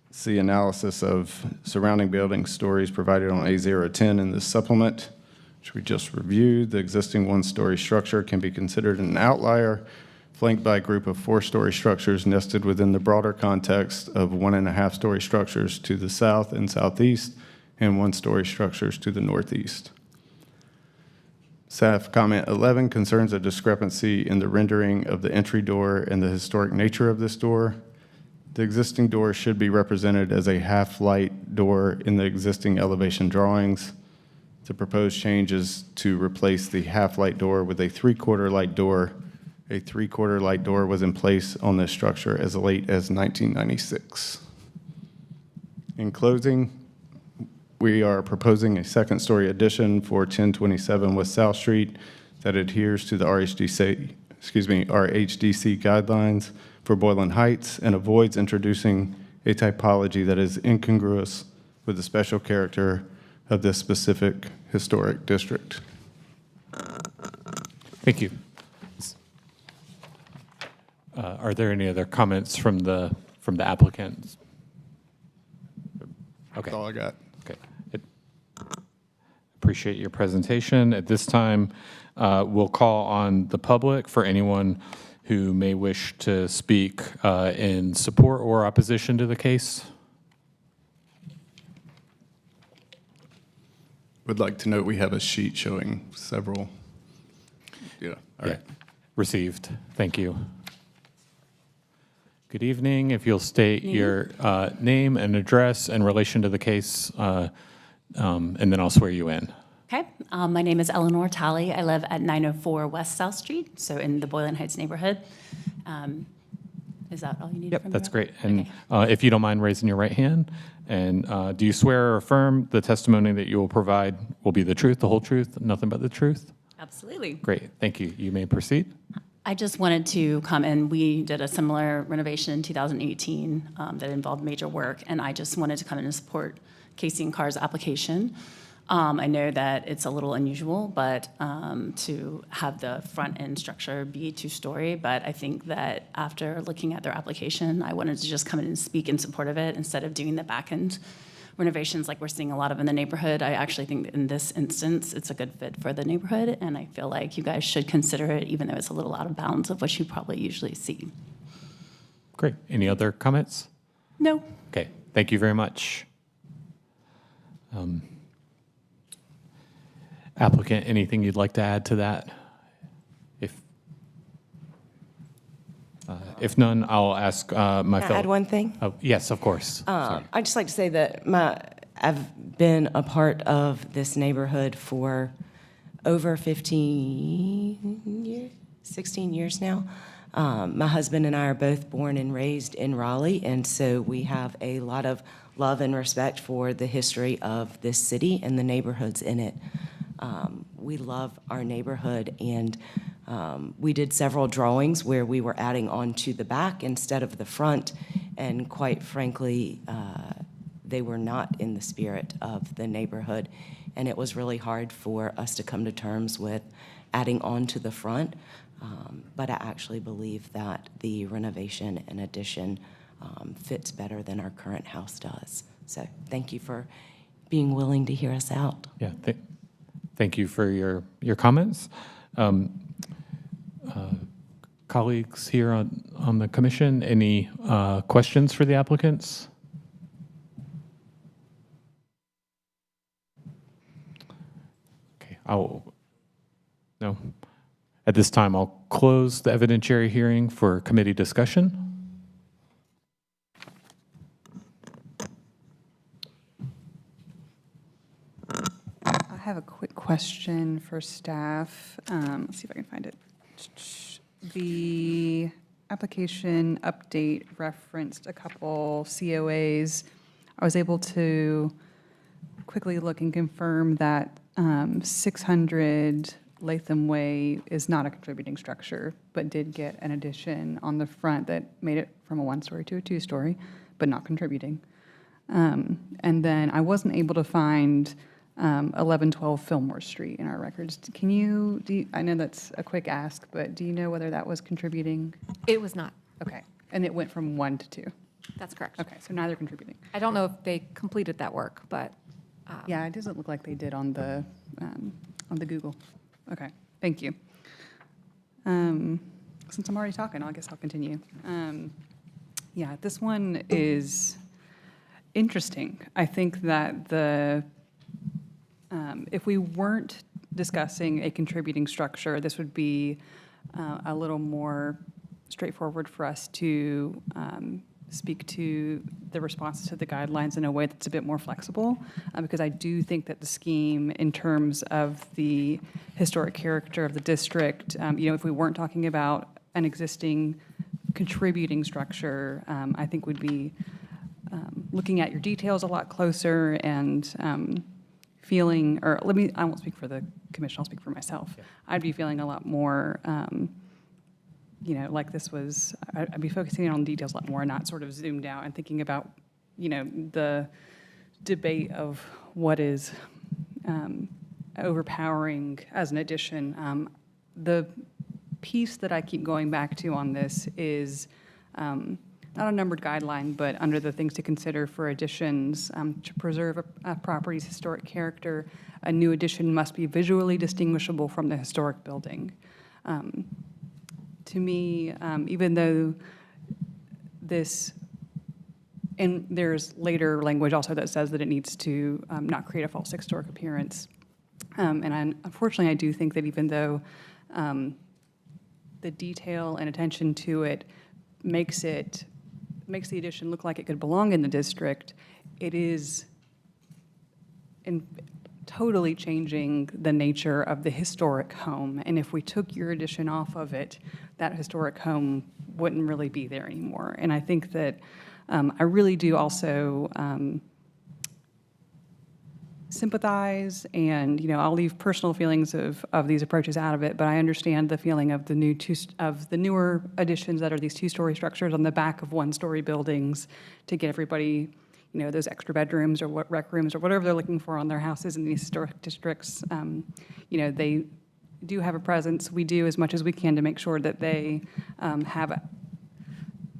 See analysis of surrounding building stories provided on A010 in this supplement, which we just reviewed. The existing one-story structure can be considered an outlier, flanked by a group of 4-story structures nested within the broader context of 1.5-story structures to the south and southeast and 1-story structures to the northeast. Staff comment 11 concerns a discrepancy in the rendering of the entry door and the historic nature of this door. The existing door should be represented as a half-light door in the existing elevation drawings. The proposed change is to replace the half-light door with a 3/4 light door. A 3/4 light door was in place on this structure as late as 1996. In closing, we are proposing a second-story addition for 1027 West South Street that adheres to the RHDC guidelines for Boylan Heights and avoids introducing a typology that is incongruous with the special character of this specific historic district. Thank you. Are there any other comments from the applicants? Okay. That's all I got. Okay. Appreciate your presentation. At this time, we'll call on the public for anyone who may wish to speak in support or opposition to the case. Would like to note we have a sheet showing several. Yeah, all right. Received. Thank you. Good evening. If you'll state your name and address in relation to the case, and then I'll swear you in. Okay. My name is Eleanor Talley. I live at 904 West South Street, so in the Boylan Heights neighborhood. Is that all you need Yep, from me? that's great. Okay. And if you don't mind raising your right hand, and do you swear or affirm the testimony that you will provide will be the truth, the whole truth, nothing but the truth? Absolutely. Great, thank you. You may proceed. I just wanted to come in. We did a similar renovation in 2018 that involved major work, and I just wanted to come in and support Casey and Carr's application. I know that it's a little unusual, but to have the front end structure be two-story, but I think that after looking at their application, I wanted to just come in and speak in support of it instead of doing the back end renovations like we're seeing a lot of in the neighborhood. I actually think that in this instance, it's a good fit for the neighborhood, and I feel like you guys should consider it, even though it's a little out of bounds of what you probably usually see. Great. Any other comments? No. Okay, thank you very much. Applicant, anything you'd like to add to that? If none, I'll ask my Can I fellow. add one thing? Oh, yes, of course. Sorry. I'd just like to say that I've been a part of this neighborhood for over 15 years, 16 years now. My husband and I are both born and raised in Raleigh, and so we have a lot of love and respect for the history of this city and the neighborhoods in it. We love our neighborhood, and we did several drawings where we were adding on to the back instead of the front, and quite frankly, they were not in the spirit of the neighborhood, and it was really hard for us to come to terms with adding on to the front, but I actually believe that the renovation and addition fits better than our current house does. So thank you for being willing to hear us out. Yeah, thank you for your comments. Colleagues here on the commission, any questions for the applicants? Okay, no. At this time, I'll close the evidentiary hearing for committee discussion. I have a quick question for staff. Let's see if I can find it. The application update referenced a couple COAs. I was able to quickly look and confirm that 600 Latham Way is not a contributing structure, but did get an addition on the front that made it from a one-story to a two-story, but not contributing. And then I wasn't able to find 1112 Fillmore Street in our records. Can you, I know that's a quick ask, but do you know whether that was contributing? It was not. Okay, and it went from 1 to 2? That's correct. Okay, so neither contributing. I don't know if they completed that work, but Yeah, it doesn't look like they did on the Google. Okay, thank you. Since I'm already talking, I guess I'll continue. Yeah, this one is interesting. I think that if we weren't discussing a contributing structure, this would be a little more straightforward for us to speak to the responses to the guidelines in a way that's a bit more flexible, because I do think that the scheme, in terms of the historic character of the district, if we weren't talking about an existing contributing structure, I think we'd be looking at your details a lot closer and feeling, or I won't speak for the commission, I'll speak for myself. Yeah. I'd be feeling a lot more, like this was, I'd be focusing on details a lot more and not sort of zoomed out and thinking about, the debate of what is overpowering as an addition. The piece that I keep going back to on this is not a numbered guideline, but under the things to consider for additions, to preserve a property's historic character, a new addition must be visually distinguishable from the historic building. To me, even though this, and there's later language also that says that it needs to not create a false historic appearance. Unfortunately, I do think that even though the detail and attention to it makes the addition look like it could belong in the district, it is totally changing the nature of the historic home. And if we took your addition off of it, that historic home wouldn't really be there anymore. And I think that I really do also sympathize, and I'll leave personal feelings of these approaches out of it, but I understand the feeling of the newer additions that are these two-story structures on the back of one-story buildings to get everybody those extra bedrooms or what rec rooms or whatever they're looking for on their houses in these historic districts. They do have a presence. We do as much as we can to make sure that they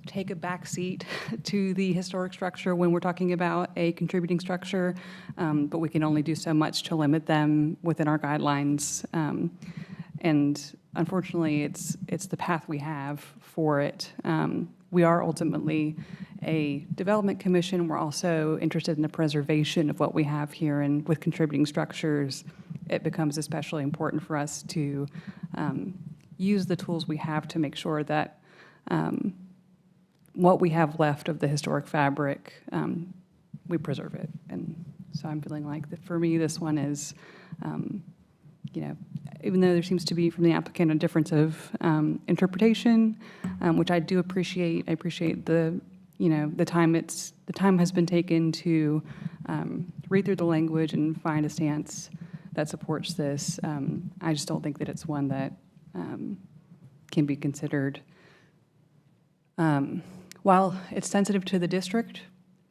take a back seat to the historic structure when we're talking about a contributing structure, but we can only do so much to limit them within our guidelines. And unfortunately, it's the path we have for it. We are ultimately a development commission. We're also interested in the preservation of what we have here, and with contributing structures, it becomes especially important for us to use the tools we have to make sure that what we have left of the historic fabric, we preserve it. And so I'm feeling like that for me, this one is, even though there seems to be from the applicant a difference of interpretation, which I do appreciate. I appreciate the time has been taken to read through the language and find a stance that supports this. I just don't think that it's one that can be considered. While it's sensitive to the district,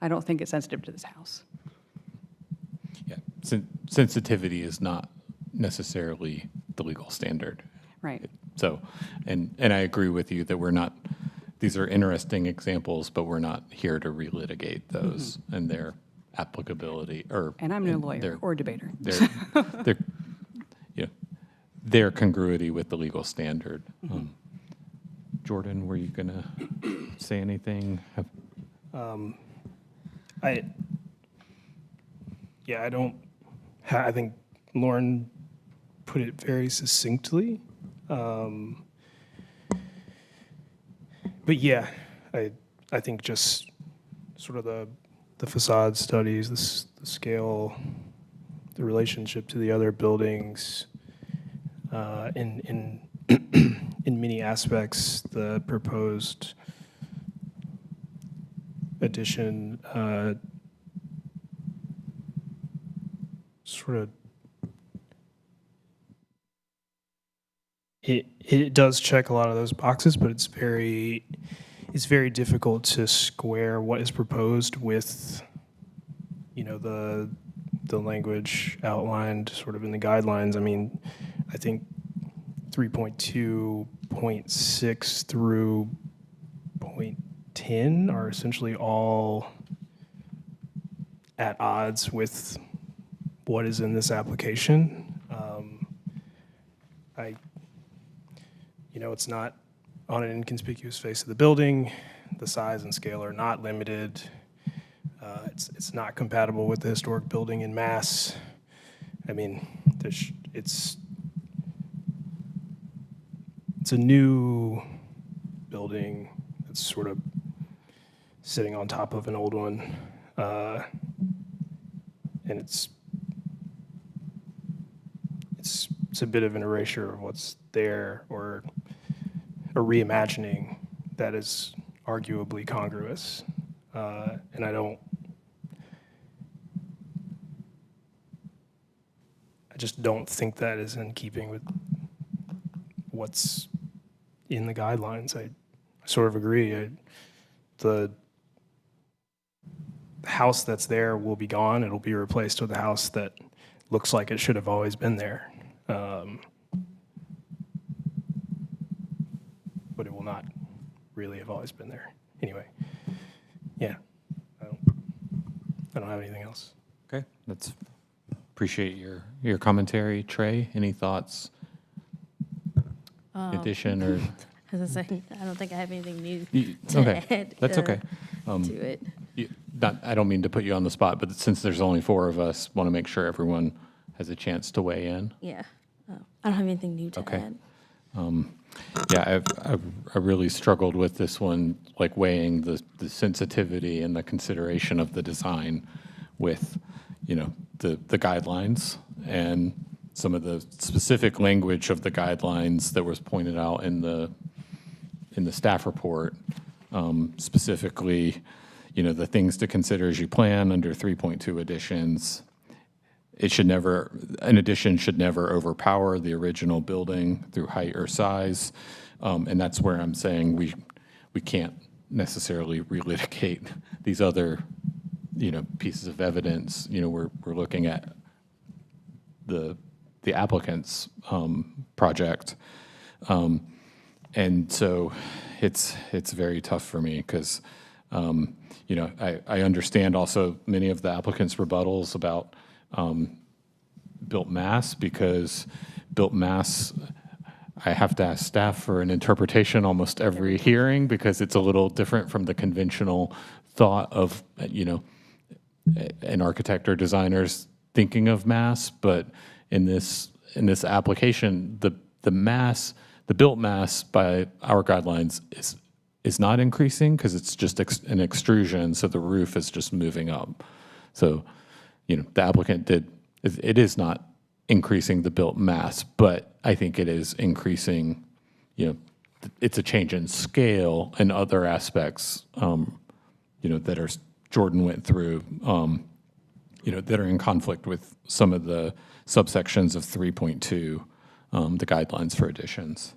I don't think it's sensitive to this house. Yeah, sensitivity is not necessarily the legal standard. Right. So, and I agree with you that we're not, these are interesting examples, but we're not here to relitigate those and their applicability or. And I'm no lawyer or debater. Their congruity with the legal standard. Jordan, were you going to say anything? I think Lauren put it very succinctly. But yeah, I think just sort of the facade studies, the scale, the relationship to the other buildings, in many aspects, the proposed addition sort of it does check a lot of those boxes, but it's very difficult to square what is proposed with the language outlined sort of in the guidelines. I mean, I think 3.2.6 through 0.10 are essentially all at odds with what is in this application. It's not on an inconspicuous face of the building. The size and scale are not limited. It's not compatible with the historic building in mass. I mean, it's a new building that's sort of sitting on top of an old one, and it's a bit of an erasure of what's there, or a reimagining that is arguably congruous, and I just don't think that is in keeping with what's in the guidelines. I sort of agree. The house that's there will be gone. It'll be replaced with a house that looks like it should have always been there. But it will not really have always been there. Anyway, yeah, I don't have anything else. Okay, appreciate your commentary. Trey, any thoughts? Addition or? As I say, I don't think I have anything new to Okay, add. that's okay. To it. I don't mean to put you on the spot, but since there's only 4 of us, want to make sure everyone has a chance to weigh in. Yeah. I don't have anything new to add. Yeah, I really struggled with this one, like weighing the sensitivity and the consideration of the design with, the guidelines and some of the specific language of the guidelines that was pointed out in the staff report, specifically, the things to consider as you plan under 3.2 additions. An addition should never overpower the original building through height or size. And that's where I'm saying we can't necessarily relitigate these other, pieces of evidence. We're looking at the applicant's project. And so it's very tough for me because, I understand also many of the applicants' rebuttals about built mass, because built mass, I have to ask staff for an interpretation almost every hearing because it's a little different from the conventional thought of, an architect or designer's thinking of mass. But in this application, the built mass by our guidelines is not increasing because it's just an extrusion, so the roof is just moving up. So, the applicant it is not increasing the built mass, but I think it is increasing, it's a change in scale and other aspects, that Jordan went through, that are in conflict with some of the subsections of 3.2, the guidelines for additions.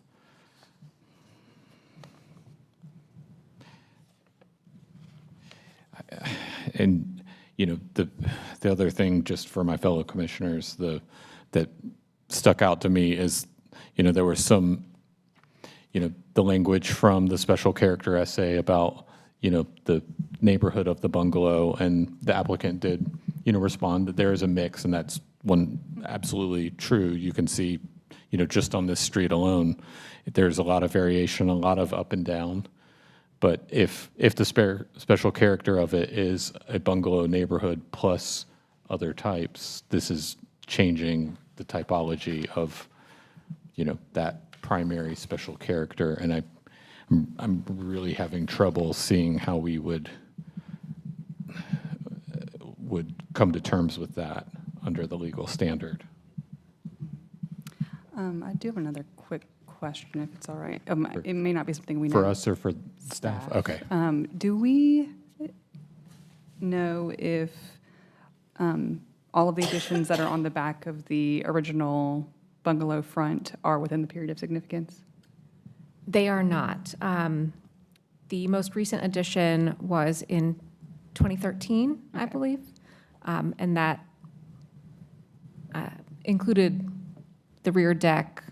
And, the other thing, just for my fellow commissioners, that stuck out to me is, there was some, the language from the special character essay about, the neighborhood of the bungalow, and the applicant did, respond that there is a mix, and that's absolutely true. You can see, just on this street alone, there's a lot of variation, a lot of up and down. But if the special character of it is a bungalow neighborhood plus other types, this is changing the typology of, that primary special character. And I'm really having trouble seeing how we would come to terms with that under the legal standard. I do have another quick question, if it's all right. It may not be something we know. For us or for staff? Okay. Do we know if all of the additions that are on the back of the original bungalow front are within the period of significance? They are not. The most recent addition was in 2013, I believe, and that included the rear deck,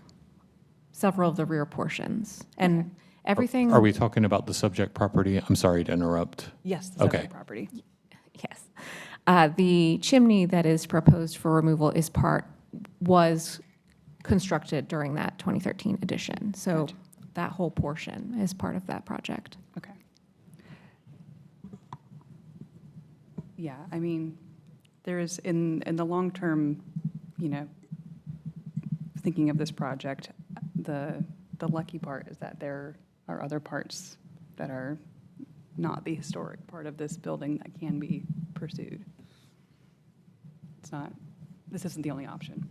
several of the rear portions, and everything. Are we talking about the subject property? I'm sorry to interrupt. Yes, the subject property. Yes. The chimney that is proposed for removal was constructed during that 2013 addition. So gotcha. That whole portion is part of that project. Okay. Yeah, I mean, there is in the long term, thinking of this project, the lucky part is that there are other parts that are not the historic part of this building that can be pursued. This isn't the only option.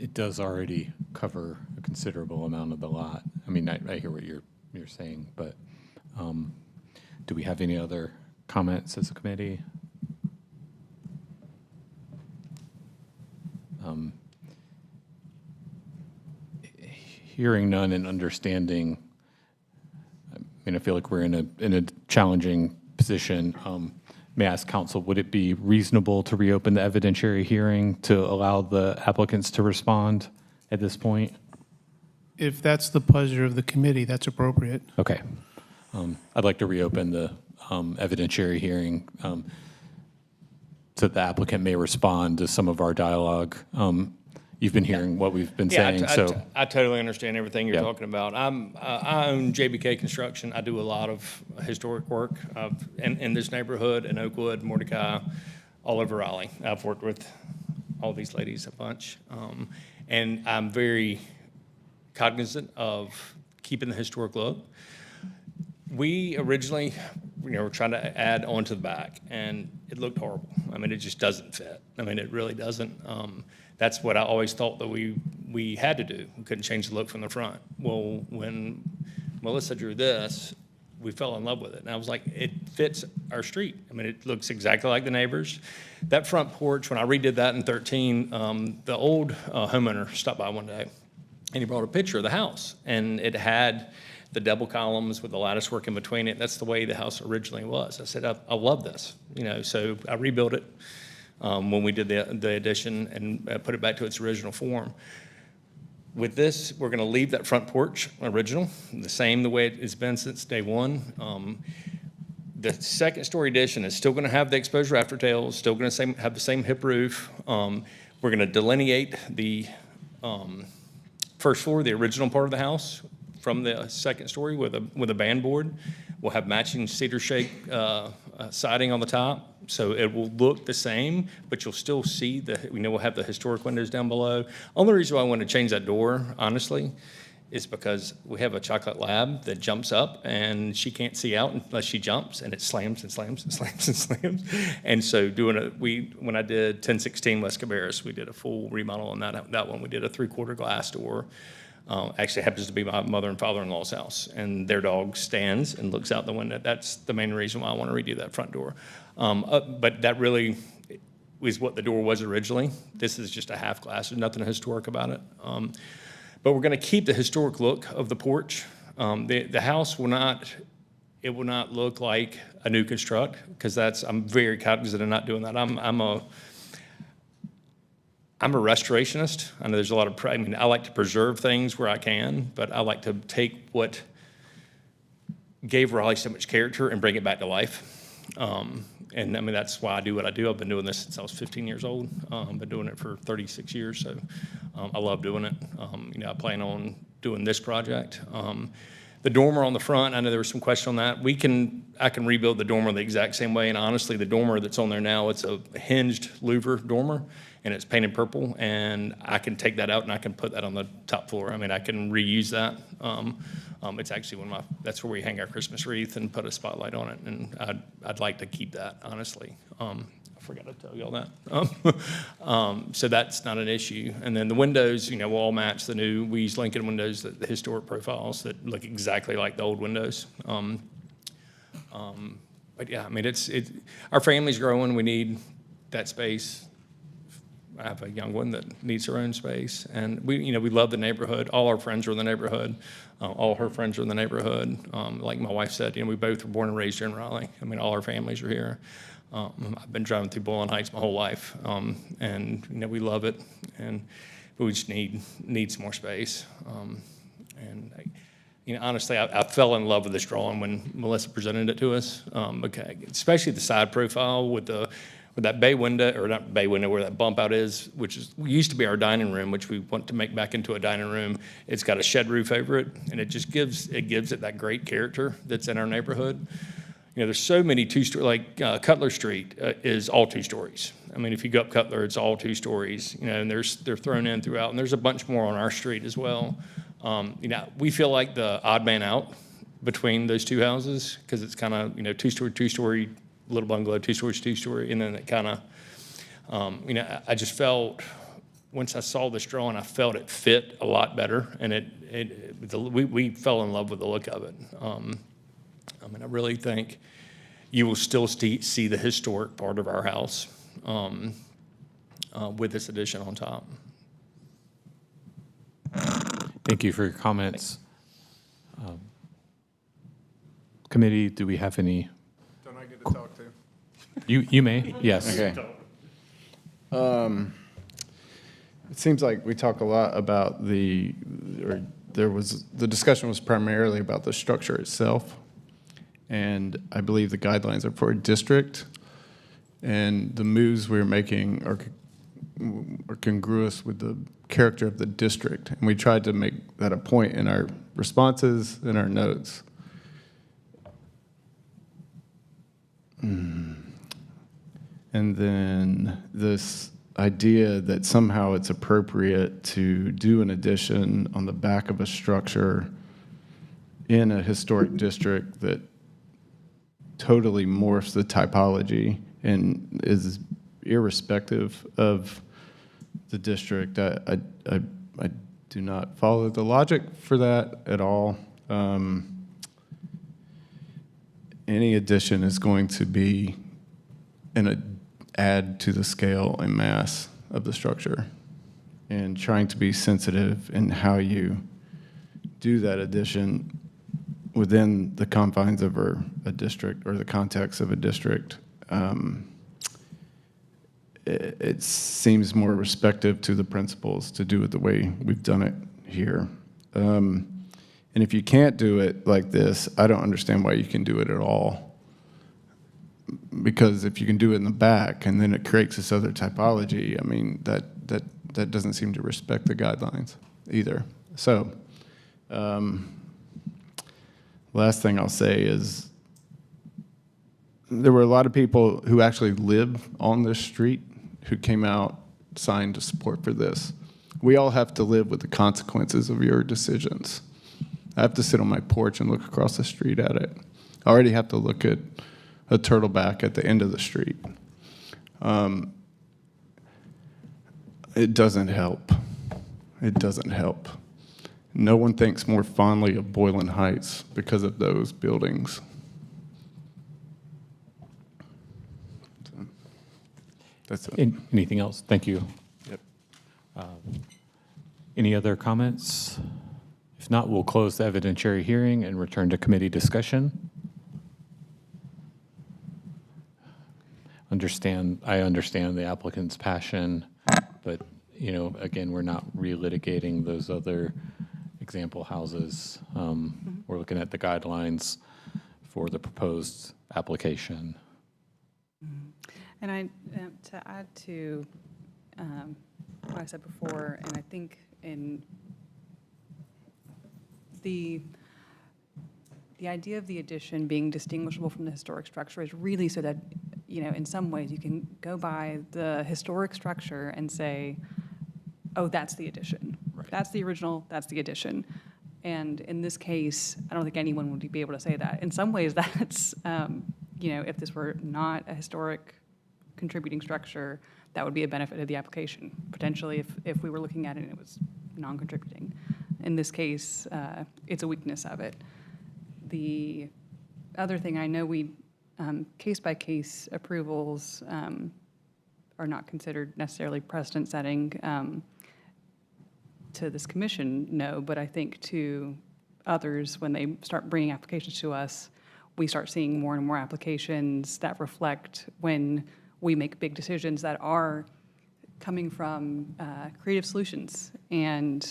It does already cover a considerable amount of the lot. I mean, I hear what you're saying, but do we have any other comments as a committee? Hearing none and understanding, I mean, I feel like we're in a challenging position. May I ask counsel, would it be reasonable to reopen the evidentiary hearing to allow the applicants to respond at this point? If that's the pleasure of the committee, that's appropriate. Okay. I'd like to reopen the evidentiary hearing so the applicant may respond to some of our dialogue. You've been hearing what we've been saying, so. I totally understand everything you're talking about. I own JBK Construction. I do a lot of historic work in this neighborhood, in Oakwood, Mordecai, all over Raleigh. I've worked with all these ladies a bunch. And I'm very cognizant of keeping the historic look. We originally, were trying to add onto the back, and it looked horrible. I mean, it just doesn't fit. I mean, it really doesn't. That's what I always thought that we had to do. We couldn't change the look from the front. Well, when Melissa drew this, we fell in love with it. And I was like, it fits our street. I mean, it looks exactly like the neighbors. That front porch, when I redid that in 13, the old homeowner stopped by one day, and he brought a picture of the house. And it had the double columns with the lattice work in between it. That's the way the house originally was. I said, I love this. So I rebuilt it when we did the addition and put it back to its original form. With this, we're going to leave that front porch original, the way it's been since day one. The second story addition is still going to have the exposure aftertails, still going to have the same hip roof. We're going to delineate the first floor, the original part of the house, from the second story with a band board. We'll have matching cedar shake siding on the top, so it will look the same, but you'll still see we'll have the historic windows down below. Only reason why I want to change that door, honestly, is because we have a chocolate lab that jumps up, and she can't see out unless she jumps, and it slams and slams and slams and slams. And so when I did 1016 West Cabarrus, we did a full remodel on that one. We did a 3/4 glass door. Actually happens to be my mother and father-in-law's house, and their dog stands and looks out the window. That's the main reason why I want to redo that front door. But that really is what the door was originally. This is just a half glass. There's nothing historic about it. But we're going to keep the historic look of the porch. The house will not look like a new construct, because I'm very cognizant of not doing that. I'm a restorationist. I know there's a lot of, I like to preserve things where I can, but I like to take what gave Raleigh so much character and bring it back to life. And that's why I do what I do. I've been doing this since I was 15 years old. I've been doing it for 36 years, so I love doing it. I plan on doing this project. The dormer on the front, I know there was some question on that. I can rebuild the dormer the exact same way, and honestly, the dormer that's on there now, it's a hinged louver dormer, and it's painted purple, and I can take that out and I can put that on the top floor. I can reuse that. It's actually that's where we hang our Christmas wreath and put a spotlight on it, and I'd like to keep that, honestly. I forgot to tell you all that. So that's not an issue. And then the windows, will all match we use Lincoln windows, the historic profiles that look exactly like the old windows. But yeah, our family's growing. We need that space. I have a young one that needs her own space, and we love the neighborhood. All our friends are in the neighborhood. All her friends are in the neighborhood. Like my wife said, we both were born and raised here in Raleigh. All our families are here. I've been driving through Boylan Heights my whole life, and we love it, but we just need some more space. Honestly, I fell in love with this drawing when Melissa presented it to us, especially the side profile with that bay window, or not bay window, where that bump out is, which used to be our dining room, which we want to make back into a dining room. It's got a shed roof over it, and it just gives it that great character that's in our neighborhood. There's so many two-story, like Cutler Street is all 2 stories. If you go up Cutler, it's all 2 stories, and they're thrown in throughout, and there's a bunch more on our street as well. We feel like the odd man out between those 2 houses, because it's kind of, 2-story, little bungalow, 2-story, and then it kind of, I just felt, once I saw this drawing, I felt it fit a lot better, and we fell in love with the look of it. I really think you will still see the historic part of our house with this addition on top. Thank you for your comments. Committee, do we have any? Don't I get to talk too? You may, yes. Okay. It seems like we talk a lot about the discussion was primarily about the structure itself. And I believe the guidelines are for a district, and the moves we're making are congruous with the character of the district. And we tried to make that a point in our responses and our notes. And then this idea that somehow it's appropriate to do an addition on the back of a structure in a historic district that totally morphs the typology and is irrespective of the district. I do not follow the logic for that at all. Any addition is going to be add to the scale and mass of the structure, and trying to be sensitive in how you do that addition within the confines of a district or the context of a district. It seems more respective to the principles to do it the way we've done it here. And if you can't do it like this, I don't understand why you can do it at all. Because if you can do it in the back and then it creates this other typology, I mean, that doesn't seem to respect the guidelines either. So, last thing I'll say is there were a lot of people who actually live on this street who came out, signed to support for this. We all have to live with the consequences of your decisions. I have to sit on my porch and look across the street at it. I already have to look at a turtleback at the end of the street. It doesn't help. It doesn't help. No one thinks more fondly of Boylan Heights because of those buildings. That's it. Anything else? Thank you. Yep. Any other comments? If not, we'll close the evidentiary hearing and return to committee discussion. I understand the applicant's passion, but, you know, again, we're not relitigating those other example houses. We're looking at the guidelines for the proposed application. And to add to what I said before, and I think in the idea of the addition being distinguishable from the historic structure is really so that, you know, in some ways you can go by the historic structure and say, oh, that's the addition. Right. That's the original, that's the addition. And in this case, I don't think anyone would be able to say that. In some ways, that's, you know, if this were not a historic contributing structure, that would be a benefit of the application, potentially if we were looking at it and it was non-contributing. In this case, it's a weakness of it. The other thing, I know we, case-by-case approvals are not considered necessarily precedent-setting to this commission, no, but I think to others, when they start bringing applications to us, we start seeing more and more applications that reflect when we make big decisions that are coming from creative solutions. And,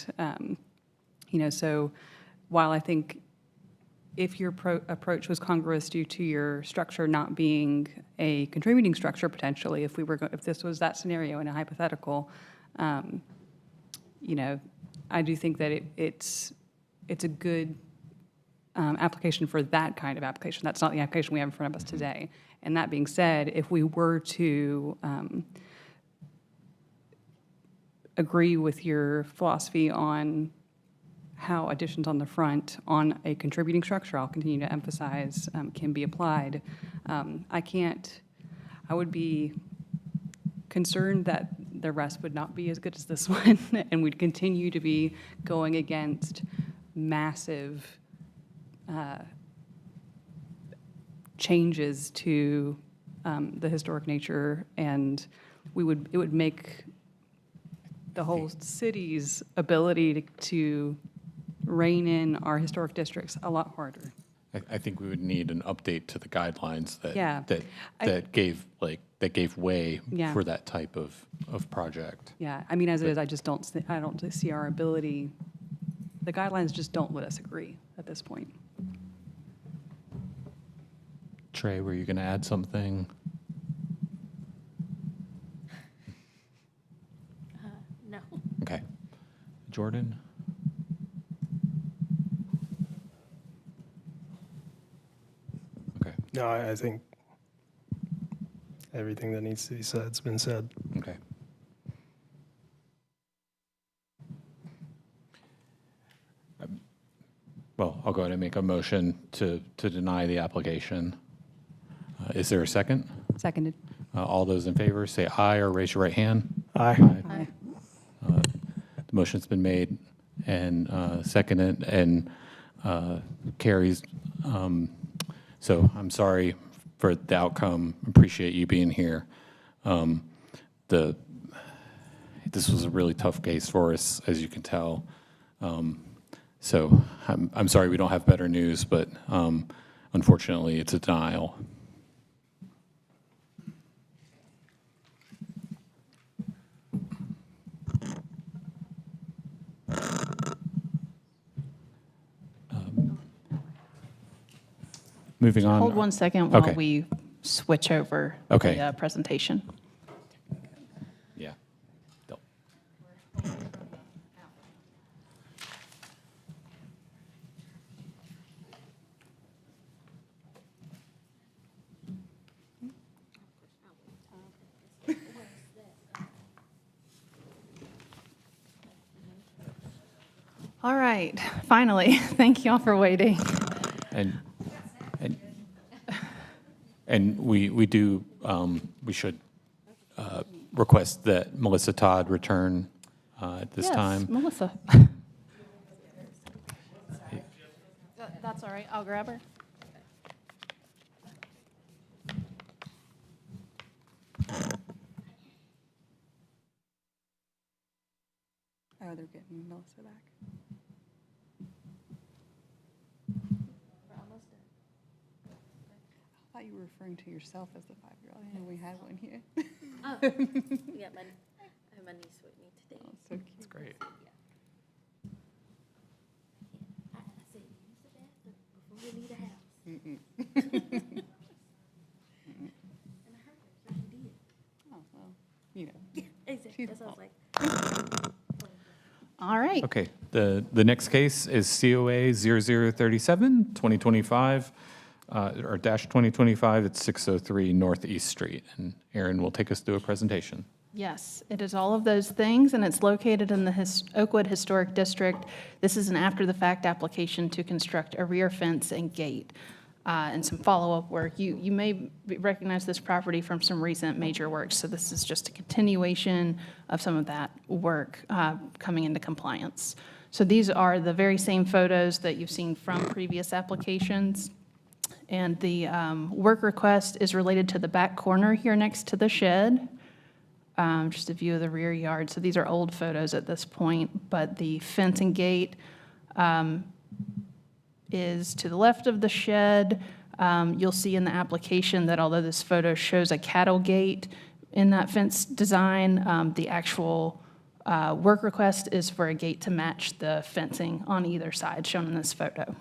you know, so while I think if your approach was congruous due to your structure not being a contributing structure, potentially, if this was that scenario in a hypothetical, you know, I do think that it's a good application for that kind of application. That's not the application we have in front of us today. And that being said, if we were to agree with your philosophy on how additions on the front on a contributing structure, I'll continue to emphasize, can be applied, I would be concerned that the rest would not be as good as this one, and we'd continue to be going against massive changes to the historic nature, and it would make the whole city's ability to rein in our historic districts a lot harder. I think we would need an update to the guidelines Yeah. that gave way Yeah. for that type of project. Yeah, I mean, as it is, I don't see our ability, the guidelines just don't let us agree at this point. Trey, were you going to add something? No. Okay. Jordan? Okay. No, I think everything that needs to be said has been said. Okay. Well, I'll go ahead and make a motion to deny the application. Is there a second? Seconded. All those in favor, say aye or raise your right hand. Aye. Aye. The motion's been made and seconded and carries. So I'm sorry for the outcome. Appreciate you being here. This was a really tough case for us, as you can tell. So I'm sorry we don't have better news, but unfortunately, it's a denial. Moving on. Hold 1 second while Okay. we switch over Okay. the presentation. Yeah. Don't. All right, finally, thank you all for waiting. And we do, we should request that Melissa Todd return at this time. Yes, Melissa. That's all right, I'll grab her. Oh, they're getting Melissa back. I thought you were referring to yourself as the 5-year-old. I didn't know we had one here. Oh, yeah, I have my niece with me today. Oh, so cute. That's great. I said, use the bathroom before we leave the house. And I heard her, so she did. Oh, well, you know. Exactly, that's what I was like. All right. Okay, the next case is COA 0037, 2025, or dash 2025, it's 603 Northeast Street. And Aaron will take us through a presentation. Yes, it is all of those things, and it's located in the Oakwood Historic District. This is an after-the-fact application to construct a rear fence and gate and some follow-up work. You may recognize this property from some recent major works, so this is just a continuation of some of that work coming into compliance. So these are the very same photos that you've seen from previous applications. And the work request is related to the back corner here next to the shed. Just a view of the rear yard. So these are old photos at this point, but the fence and gate is to the left of the shed. You'll see in the application that although this photo shows a cattle gate in that fence design, the actual work request is for a gate to match the fencing on either side shown in this photo.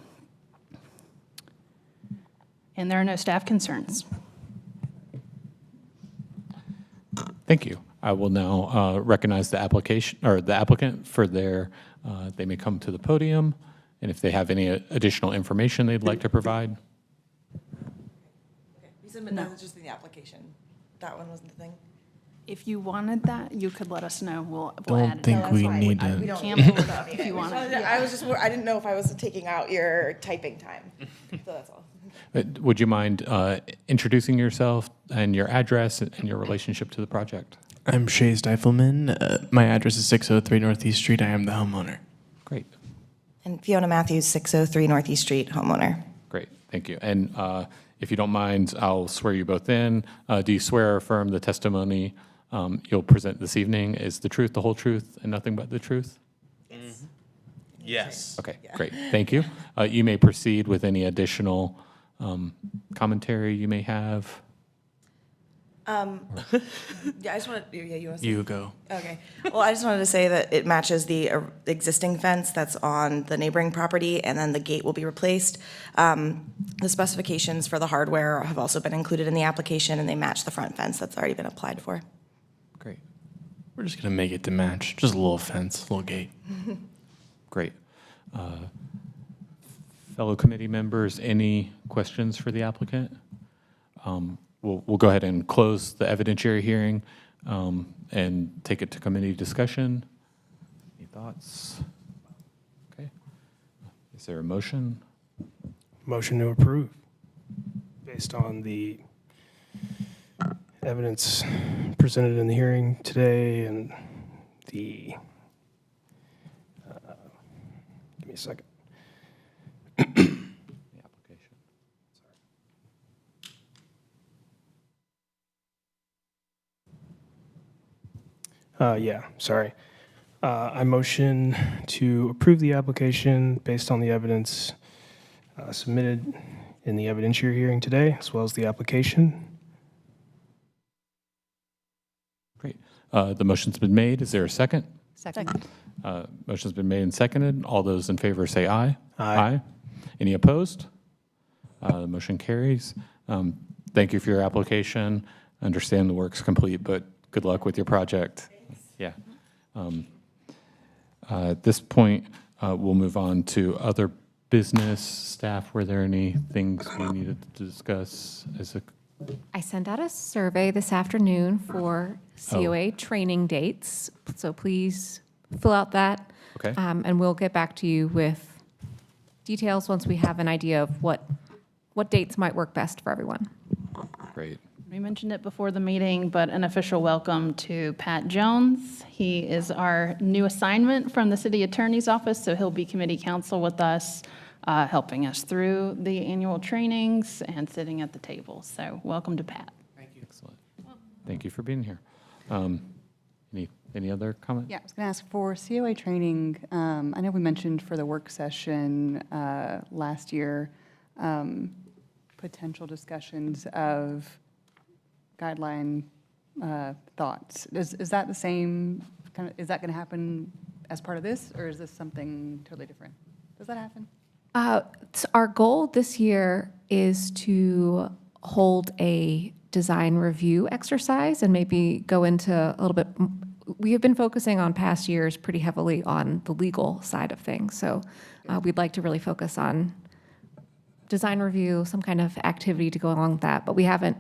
And there are no staff concerns. Thank you. I will now recognize the application, or the applicant for their, they may come to the podium, and if they have any additional information they'd like to provide. Okay. You said that was just in the application. That one wasn't the thing? If you wanted that, you could let us know. We'll Don't add it. think we need We to. don't Can't pull it up if you want it. I was just, I didn't know if I was taking out your typing time. So that's all. Would you mind introducing yourself and your address and your relationship to the project? I'm Shay Stifelman. My address is 603 Northeast Street. I am the homeowner. Great, And Fiona Matthews, 603 Northeast Street, homeowner. great, thank you. And if you don't mind, I'll swear you both in. Do you swear or affirm the testimony you'll present this evening is the truth, the whole truth, and nothing but the truth? Yes. Okay, great, thank you. You may proceed with any additional commentary you may have. Yeah, I just wanted, yeah, you want to say? You go. Okay. Well, I just wanted to say that it matches the existing fence that's on the neighboring property, and then the gate will be replaced. The specifications for the hardware have also been included in the application, and they match the front fence that's already been applied for. Great, We're just going to make it to match. Just a little fence, a little gate. great. Fellow committee members, any questions for the applicant? We'll go ahead and close the evidentiary hearing and take it to committee discussion. Any thoughts? Okay. Is there a motion? Motion to approve based on the evidence presented in the hearing today and the, give me a second. Sorry. I motion to approve the application based on the evidence submitted in the evidentiary hearing today, as well as the application. Great. The motion's been made. Is there a second? Second. Motion's been made and seconded. All those in favor say aye. Aye. Any opposed? The motion carries. Thank you for your application. Understand the work's complete, but good luck with your project. Yeah. At this point, we'll move on to other business. Staff, were there any things we needed to discuss as a? I sent out a survey this afternoon for COA training dates, so please fill out that. Okay. And we'll get back to you with details once we have an idea of what dates might work best for everyone. Great. We mentioned it before the meeting, but an official welcome to Pat Jones. He is our new assignment from the City Attorney's Office, so he'll be committee counsel with us, helping us through the annual trainings and sitting at the table. So welcome to Pat. Thank you. Excellent. Thank you for being here. Any other comments? Yeah, I was going to ask for COA training. I know we mentioned for the work session last year, potential discussions of guideline thoughts. Is that the same kind of, is that going to happen as part of this, or is this something totally different? Does that happen? Our goal this year is to hold a design review exercise and maybe go into a little bit. We have been focusing on past years pretty heavily on the legal side of things. So we'd like to really focus on design review, some kind of activity to go along with that, but we haven't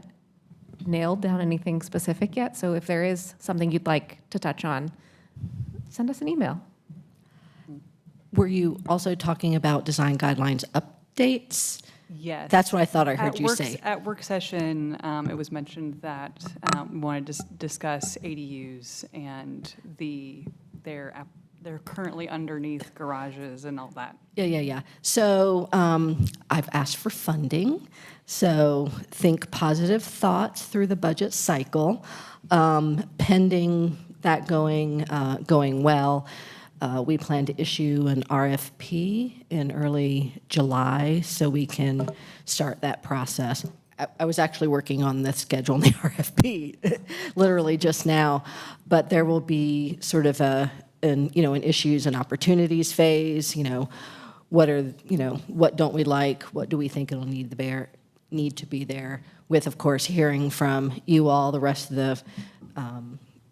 nailed down anything specific yet. So if there is something you'd like to touch on, send us an email. Were you also talking about design guidelines updates? Yes. That's what I thought I heard you say. At work session, it was mentioned that we wanted to discuss ADUs and they're currently underneath garages and all that. Yeah. So I've asked for funding. So think positive thoughts through the budget cycle. Pending that going well, we plan to issue an RFP in early July so we can start that process. I was actually working on the schedule in the RFP literally just now, but there will be sort of an issues and opportunities phase. What don't we like? What do we think it'll need to be there? With, of course, hearing from you all, the rest of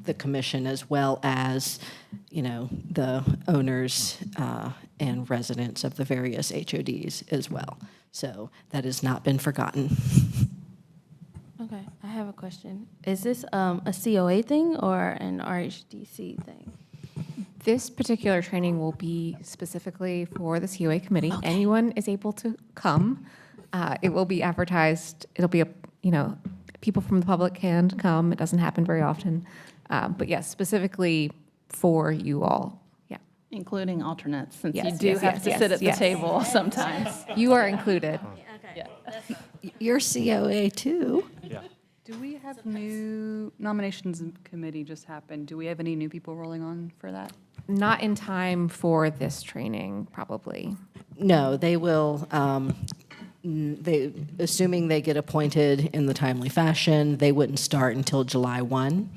the commission, as well as the owners and residents of the various HODs as well. So that has not been forgotten. Okay, I have a question. Is this a COA thing or an RHDC thing? This particular training will be specifically for the COA committee. Okay. Anyone is able to come. It will be advertised. It'll be people from the public can come. It doesn't happen very often. But yes, specifically for you all. Yeah. Including alternates, since Yes, you do yes, have yes, to yes, sit at the yes. table sometimes. You are included. Yeah. You're COA too. Yeah. Do we have new nominations committee just happened? Do we have any new people rolling on for that? Not in time for this training, probably. No, they will. Assuming they get appointed in the timely fashion, they wouldn't start until July 1.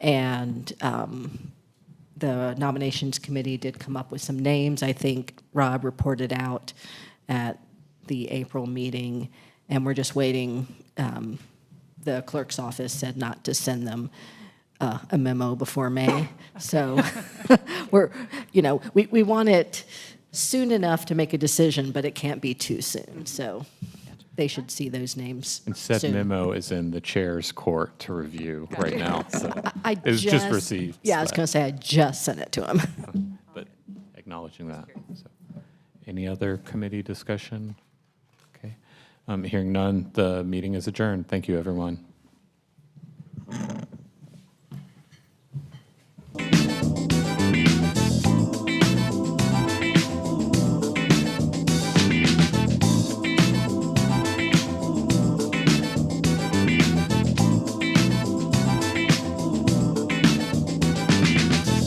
And the nominations committee did come up with some names. I think Rob reported out at the April meeting, and we're just waiting. The clerk's office said not to send them a memo before May. So we want it soon enough to make a decision, but it can't be too soon. So they should see those names And said soon. memo is in the chair's court to review right now. So I it was just received. Yeah, I was but- going to say I just sent it to him. But acknowledging that. So. Any other committee discussion? Okay. Hearing none, the meeting is adjourned. Thank you, everyone.